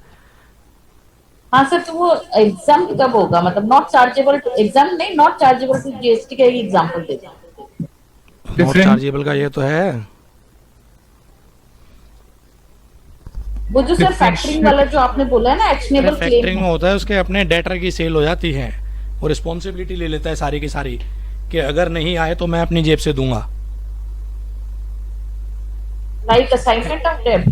हाँ सर, तो वो एग्जाम कब होगा? मतलब नॉट चार्जेबल टू एग्जाम नहीं, नॉट चार्जेबल टू जीएसटी का एग्जांपल दे दो। नॉट चार्जेबल का ये तो है वो जो सर फैक्टरिंग वाला जो आपने बोला है ना, एक्शनेबल क्लेम। फैक्टरिंग में होता है उसके अपने डेटर की सेल हो जाती है, वो रिस्पॉन्सिबिलिटी ले लेता है सारी की सारी कि अगर नहीं आए तो मैं अपनी जेब से दूंगा। Like assignment of debt.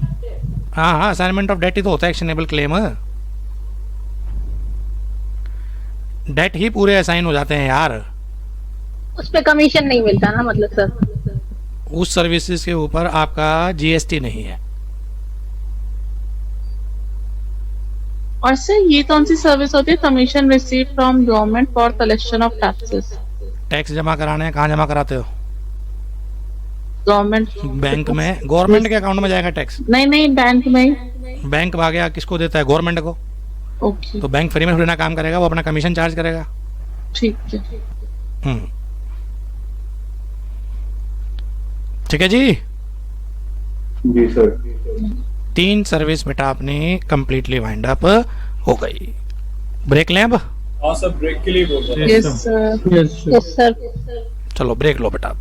हाँ हाँ, असाइनमेंट ऑफ डेट ही तो होता है एक्शनेबल क्लेम। डेट ही पूरे असाइन हो जाते हैं यार। उस पे कमीशन नहीं मिलता ना, मतलब सर उस सर्विसेज के ऊपर आपका जीएसटी नहीं है। और सर ये कौन सी सर्विस होती है? Commission receive from government for collection of taxes. Tax जमा कराने हैं, कहाँ जमा कराते हो? गवर्नमेंट बैंक में। गवर्नमेंट के अकाउंट में जाएगा टैक्स? नहीं बैंक में। बैंक आ गया, किसको देता है? गवर्नमेंट को। ओके। तो बैंक फ्री में थोड़ी ना काम करेगा, वो अपना कमीशन चार्ज करेगा। ठीक है। ठीक है जी। जी सर। 3 सर्विस बेटा अपनी कंप्लीटली वाइंड अप हो गई। ब्रेक लें अब? हाँ सर, ब्रेक के लिए बोल रहा हूँ। Yes sir. चलो ब्रेक लो बेटा।